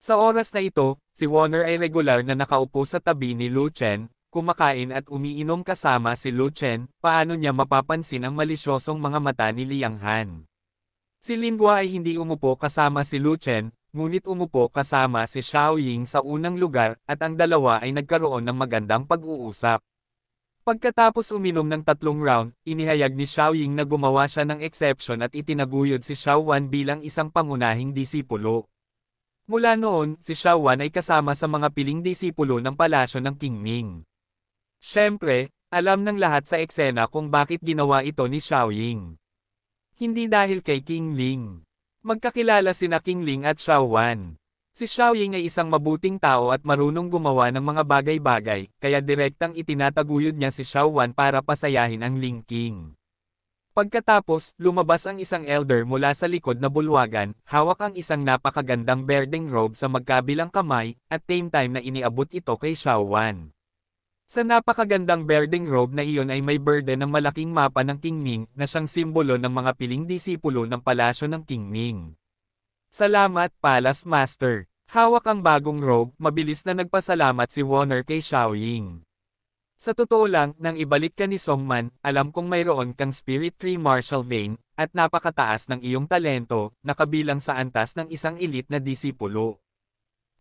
Sa oras na ito, si Warner ay regular na nakaupo sa tabi ni Lu Chen, kumakain at umiinom kasama si Lu Chen. Paano niya mapapansin ang malisyosong mga mata ni Liang Han? Si Linhua ay hindi umupo kasama si Lu Chen, ngunit umupo kasama si Xiaoying sa unang lugar, at ang dalawa ay nagkaroon ng magandang pag-uusap. Pagkatapos uminom ng 3 round, inihayag ni Xiaoying na gumawa siya ng exception at itinaguyod si Xiao Wan bilang isang pangunahing disipulo. Mula noon, si Xiao Wan ay kasama sa mga piling disipulo ng palasyo ng Qingming. Siyempre, alam ng lahat sa eksena kung bakit ginawa ito ni Xiaoying. Hindi dahil kay King Ling. Magkakilala sina King Ling at Xiao Wan. Si Xiaoying ay isang mabuting tao at marunong gumawa ng mga bagay-bagay, kaya direktang itinataguyod niya si Xiao Wan para pasayahin ang Ling King. Pagkatapos, lumabas ang isang elder mula sa likod na bulwagan, hawak ang isang napakagandang berdeng robe sa magkabilang kamay, at same time na iniabot ito kay Xiao Wan. Sa napakagandang berdeng robe na iyon ay may berde ng malaking mapa ng Qingming na siyang simbolo ng mga piling disipulo ng palasyo ng Qingming. Salamat, Palace Master. Hawak ang bagong robe, mabilis na nagpasalamat si Warner kay Xiaoying. Sa totoo lang, nang ibalik ka ni Songman, alam kong mayroon kang Spirit Tree Martial Vein, at napakataas ng iyong talento, na kabilang sa antas ng isang elite na disipulo.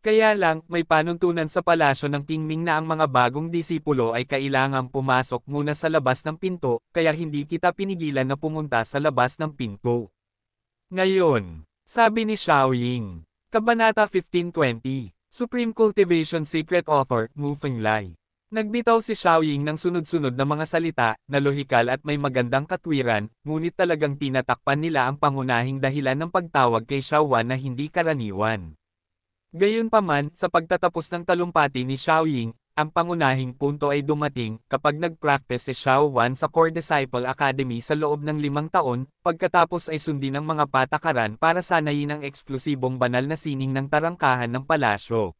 Kaya lang, may panuntunan sa palasyo ng Qingming na ang mga bagong disipulo ay kailangang pumasok muna sa labas ng pinto, kaya hindi kita pinigilan na pumunta sa labas ng pinto. Ngayon, sabi ni Xiaoying. Kabanata 1520, Supreme Cultivation Secret Author, Mu Fenglai. Nagbitaw si Xiaoying ng sunod-sunod na mga salita, na lohikal at may magandang katwiran, ngunit talagang tinatakpan nila ang pangunahing dahilan ng pagtawag kay Xiao Wan na hindi karaniwan. Gayunpaman, sa pagtatapos ng talumpati ni Xiaoying, ang pangunahing punto ay dumating kapag nag-practice si Xiao Wan sa Core Disciple Academy sa loob ng 5 taon, pagkatapos ay sundin ang mga patakaran para sanayin ang eksklusibong banal na sining ng tarangkahan ng palasyo.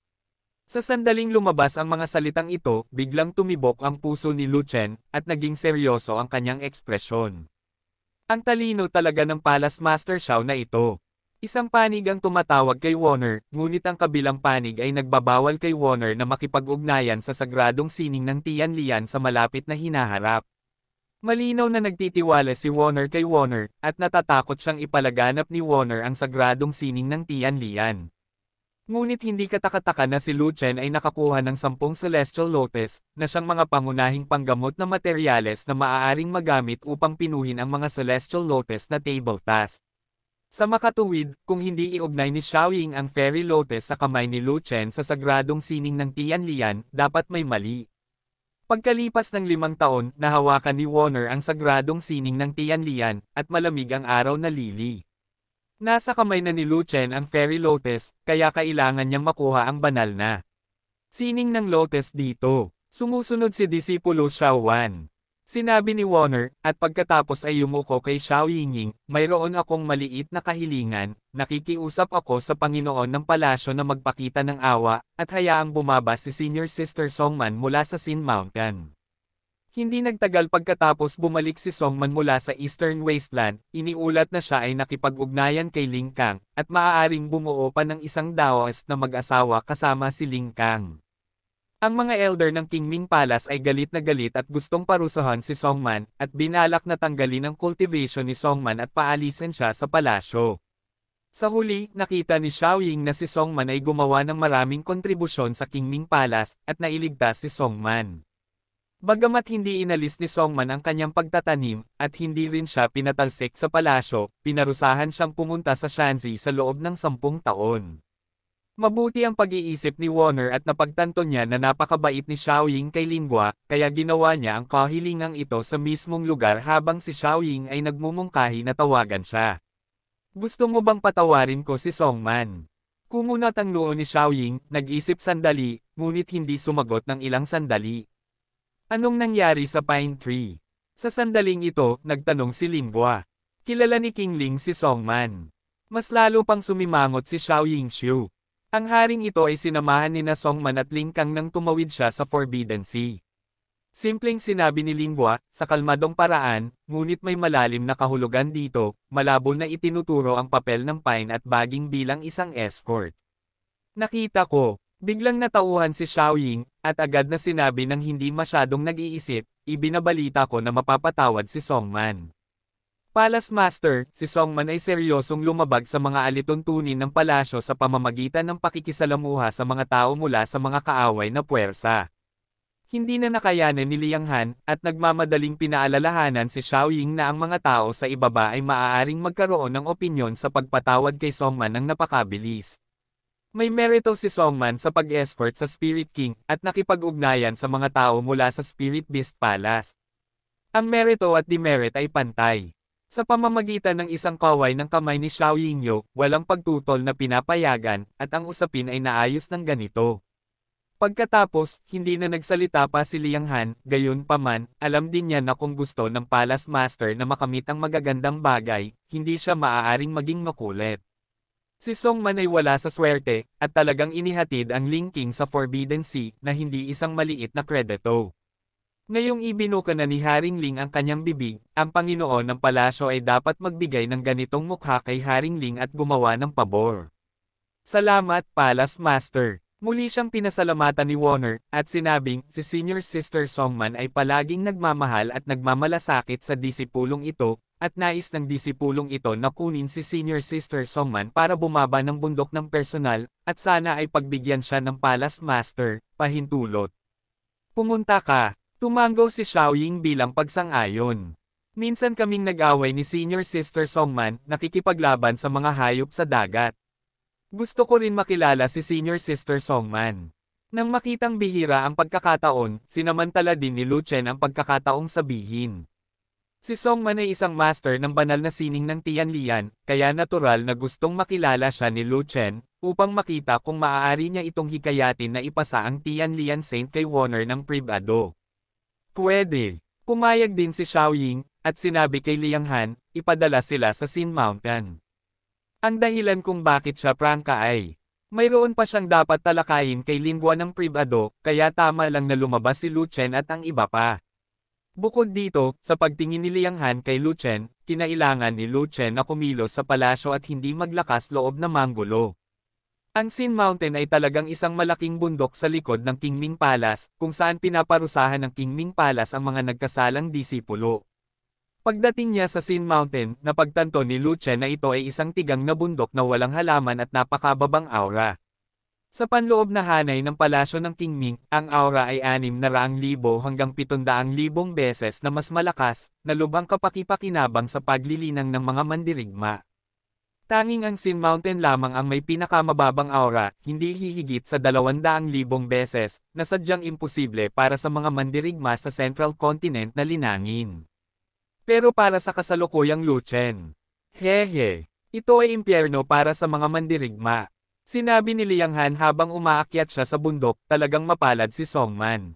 Sa sandaling lumabas ang mga salitang ito, biglang tumibok ang puso ni Lu Chen, at naging seryoso ang kanyang ekspresyon. Ang talino talaga ng Palace Master Xiao na ito. Isang panig ang tumatawag kay Warner, ngunit ang kabilang panig ay nagbabawal kay Warner na makipag-ugnayan sa sagradong sining ng Tianlian sa malapit na hinaharap. Malinaw na nagtitiwala si Warner kay Warner, at natatakot siyang ipalaganap ni Warner ang sagradong sining ng Tianlian. Ngunit hindi katakataka na si Lu Chen ay nakakuha ng 10 Celestial Lotus, na siyang mga pangunahing panggamot na materyales na maaaring magamit upang pinuhin ang mga Celestial Lotus na table task. Sa makatuwid, kung hindi iugnay ni Xiaoying ang Fairy Lotus sa kamay ni Lu Chen sa sagradong sining ng Tianlian, dapat may mali. Pagkalipas ng 5 taon, nahawakan ni Warner ang sagradong sining ng Tianlian, at malamig ang araw na lili. Nasa kamay na ni Lu Chen ang Fairy Lotus, kaya kailangan niyang makuha ang banal na sining ng Lotus dito. Sumusunod si Disipulo Xiao Wan. Sinabi ni Warner, at pagkatapos ay yumuko kay Xiaoying, mayroon akong maliit na kahilingan, nakikiusap ako sa Panginoon ng Palasyo na magpakita ng awa, at hayaang bumaba si Senior Sister Songman mula sa Sin Mountain. Hindi nagtagal pagkatapos bumalik si Songman mula sa Eastern Wasteland, iniulat na siya ay nakipag-ugnayan kay Ling Kang, at maaaring bumuo pa ng isang Daoist na mag-asawa kasama si Ling Kang. Ang mga elder ng Qingming Palace ay galit na galit at gustong parusahan si Songman, at binalak na tanggalin ang cultivation ni Songman at paalisin siya sa palasyo. Sa huli, nakita ni Xiaoying na si Songman ay gumawa ng maraming kontribusyon sa Qingming Palace, at nailigtas si Songman. Bagamat hindi inalis ni Songman ang kanyang pagtatanim, at hindi rin siya pinatalsik sa palasyo, pinarusahan siyang pumunta sa Shanxi sa loob ng 10 taon. Mabuti ang pag-iisip ni Warner at napagtanto niya na napakabait ni Xiaoying kay Linhua, kaya ginawa niya ang kahilingang ito sa mismong lugar habang si Xiaoying ay nagmumungkahi na tawagan siya. Gusto mo bang patawarin ko si Songman? Kumunat ang noo ni Xiaoying, nag-isip sandali, ngunit hindi sumagot ng ilang sandali. Anong nangyari sa pine tree? Sa sandaling ito, nagtanong si Linghua. Kilala ni King Ling si Songman. Mas lalo pang sumimangot si Xiaoying Xiu. Ang haring ito ay sinamahan ni na Songman at Ling Kang nang tumawid siya sa Forbidden Sea. Simpleng sinabi ni Linghua, sa kalmadong paraan, ngunit may malalim na kahulugan dito, malabo na itinuturo ang papel ng Pine at Baging bilang isang escort. Nakita ko, biglang natauhan si Xiaoying, at agad na sinabi ng hindi masyadong nag-iisip, ibinabalita ko na mapapatawad si Songman. Palace Master, si Songman ay seryosong lumabag sa mga alituntunin ng palasyo sa pamamagitan ng pakikisalamuha sa mga tao mula sa mga kaaway na puwersa. Hindi na nakayanan ni Liang Han, at nagmamadaling pinaalalahanan si Xiaoying na ang mga tao sa ibaba ay maaaring magkaroon ng opinyon sa pagpatawad kay Songman ng napakabilis. May merito si Songman sa pag-escort sa Spirit King, at nakipag-ugnayan sa mga tao mula sa Spirit Beast Palace. Ang merito at demerit ay pantay. Sa pamamagitan ng isang kaway ng kamay ni Xiaoying Yu, walang pagtutol na pinapayagan, at ang usapin ay naayos ng ganito. Pagkatapos, hindi na nagsalita pa si Liang Han, gayon paman, alam din niya na kung gusto ng Palace Master na makamit ang magagandang bagay, hindi siya maaaring maging makulit. Si Songman ay wala sa swerte, at talagang inihatid ang Ling King sa Forbidden Sea, na hindi isang maliit na kredito. Ngayong ibinuka na ni Haring Ling ang kanyang bibig, ang Panginoon ng palasyo ay dapat magbigay ng ganitong mukha kay Haring Ling at gumawa ng pabor. Salamat, Palace Master. Muli siyang pinasalamatan ni Warner, at sinabing, si Senior Sister Songman ay palaging nagmamahal at nagmamalasakit sa disipulong ito, at nais ng disipulong ito na kunin si Senior Sister Songman para bumaba ng bundok ng personal, at sana ay pagbigyan siya ng Palace Master, pahintulot. Pumunta ka. Tumango si Xiaoying bilang pagsang-ayon. Minsan kaming nag-away ni Senior Sister Songman, nakikipaglaban sa mga hayop sa dagat. Gusto ko rin makilala si Senior Sister Songman. Nang makitang bihira ang pagkakataon, sinamantala din ni Lu Chen ang pagkakataong sabihin. Si Songman ay isang master ng banal na sining ng Tianlian, kaya natural na gustong makilala siya ni Lu Chen, upang makita kung maaari niya itong hikayatin na ipasa ang Tianlian Saint kay Warner ng pribado. Pwede. Pumayag din si Xiaoying, at sinabi kay Liang Han, ipadala sila sa Sin Mountain. Ang dahilan kung bakit siya prangka ay, mayroon pa siyang dapat talakayin kay Linghua ng pribado, kaya tama lang na lumabas si Lu Chen at ang iba pa. Bukod dito, sa pagtingin ni Liang Han kay Lu Chen, kinailangan ni Lu Chen na kumilos sa palasyo at hindi maglakas loob na manggulo. Ang Sin Mountain ay talagang isang malaking bundok sa likod ng Qingming Palace, kung saan pinaparusahan ng Qingming Palace ang mga nagkasalang disipulo. Pagdating niya sa Sin Mountain, napagtanto ni Lu Chen na ito ay isang tigang na bundok na walang halaman at napakababang aura. Sa panloob na hanay ng palasyo ng Qingming, ang aura ay 600,000 hanggang 700,000 beses na mas malakas, na lubhang kapaki-pakinabang sa paglilinang ng mga mandirigma. Tanging ang Sin Mountain lamang ang may pinakamababang aura, hindi hihigit sa 200,000 beses, na sadyang imposible para sa mga mandirigma sa Central Continent na linangin. Pero para sa kasalukuyang Lu Chen, hehe, ito ay impyerno para sa mga mandirigma. Sinabi ni Liang Han habang umaakyat siya sa bundok, talagang mapalad si Songman.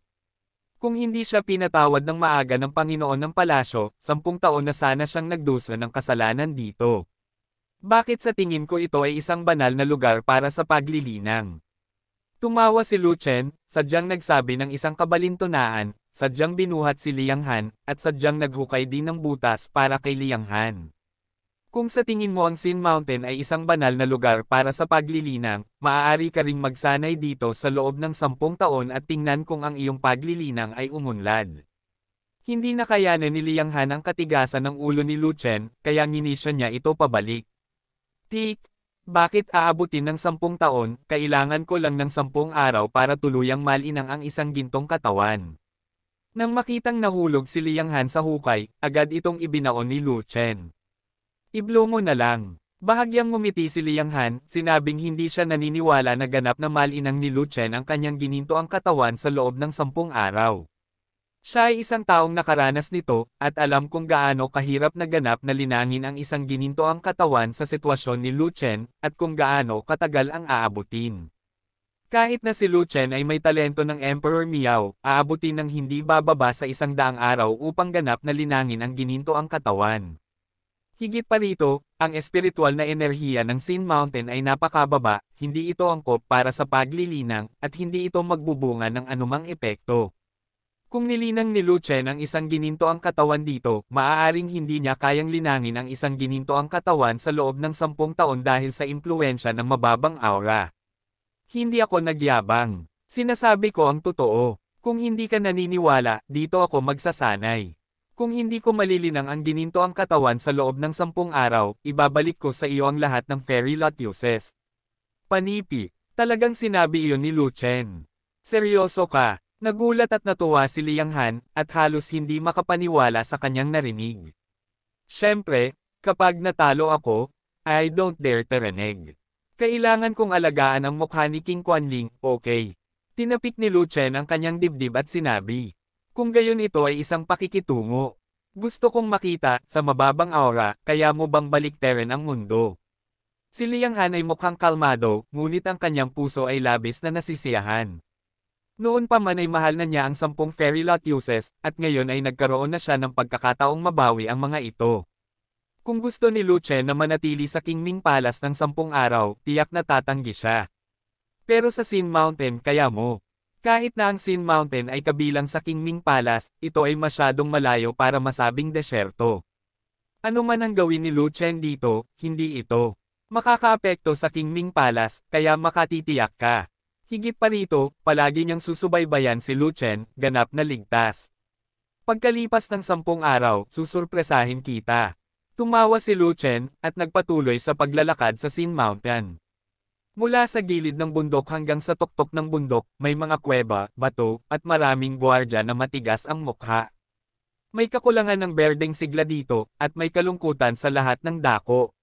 Kung hindi siya pinatawad ng maaga ng Panginoon ng Palasyo, 10 taon na sana siyang nagdusa ng kasalanan dito. Bakit sa tingin ko ito ay isang banal na lugar para sa paglilinang? Tumawa si Lu Chen, sadyang nagsabi ng isang kabalintunaan, sadyang binuhat si Liang Han, at sadyang naghukay din ng butas para kay Liang Han. Kung sa tingin mo ang Sin Mountain ay isang banal na lugar para sa paglilinang, maaari ka ring magsanay dito sa loob ng 10 taon at tingnan kung ang iyong paglilinang ay umunlad. Hindi nakayanan ni Liang Han ang katigasan ng ulo ni Lu Chen, kaya nginisyo niya ito pabalik. Tik, bakit aabutin ng 10 taon, kailangan ko lang ng 10 araw para tuluyang malinang ang isang gintong katawan. Nang makitang nahulog si Liang Han sa hukay, agad itong ibinaon ni Lu Chen. Iblo mo na lang. Bahagyang ngumiti si Liang Han, sinabing hindi siya naniniwala na ganap na malinang ni Lu Chen ang kanyang gininto ang katawan sa loob ng 10 araw. Siya ay isang taong nakaranas nito, at alam kung gaano kahirap na ganap na linangin ang isang ginintoang katawan sa sitwasyon ni Lu Chen, at kung gaano katagal ang aabutin. Kahit na si Lu Chen ay may talento ng Emperor Miao, aabutin ng hindi bababa sa 100 araw upang ganap na linangin ang ginintoang katawan. Higit pa rito, ang espiritual na enerhiya ng Sin Mountain ay napakababa, hindi ito angkop para sa paglilinang, at hindi ito magbubunga ng anumang epekto. Kung nilinang ni Lu Chen ang isang ginintoang katawan dito, maaaring hindi niya kayang linangin ang isang ginintoang katawan sa loob ng 10 taon dahil sa impluensya ng mababang aura. Hindi ako nagyabang. Sinasabi ko ang totoo. Kung hindi ka naniniwala, dito ako magsasanay. Kung hindi ko malilinang ang ginintoang katawan sa loob ng 10 araw, ibabalik ko sa iyo ang lahat ng fairy lotuses. Panipi. Talagang sinabi iyon ni Lu Chen. Seryoso ka? Nagulat at natuwa si Liang Han, at halos hindi makapaniwala sa kanyang narinig. Siyempre, kapag natalo ako, I don't dare tarinig. Kailangan kong alagaan ang mukha ni King Quanling, okay? Tinapik ni Lu Chen ang kanyang dibdib at sinabi. Kung gayon ito ay isang pakikitungo. Gusto kong makita, sa mababang aura, kaya mo bang baliktarin ang mundo? Si Liang Han ay mukhang kalmado, ngunit ang kanyang puso ay labis na nasisiyahan. Noon pa man ay mahal na niya ang 10 fairy lotuses, at ngayon ay nagkaroon na siya ng pagkakataong mabawi ang mga ito. Kung gusto ni Lu Chen na manatili sa Qingming Palace ng 10 araw, tiyak na tatanggi siya. Pero sa Sin Mountain kaya mo. Kahit na ang Sin Mountain ay kabilang sa Qingming Palace, ito ay masyadong malayo para masabing desyerto. Ano man ang gawin ni Lu Chen dito, hindi ito makakaapekto sa Qingming Palace, kaya makatitiyak ka. Higit pa rito, palagi niyang susubaybayan si Lu Chen, ganap na ligtas. Pagkalipas ng 10 araw, susurpresahin kita. Tumawa si Lu Chen, at nagpatuloy sa paglalakad sa Sin Mountain. Mula sa gilid ng bundok hanggang sa tuktok ng bundok, may mga kuweba, bato, at maraming gwardiya na matigas ang mukha. May kakulangan ng berdeng sigla dito, at may kalungkutan sa lahat ng dako.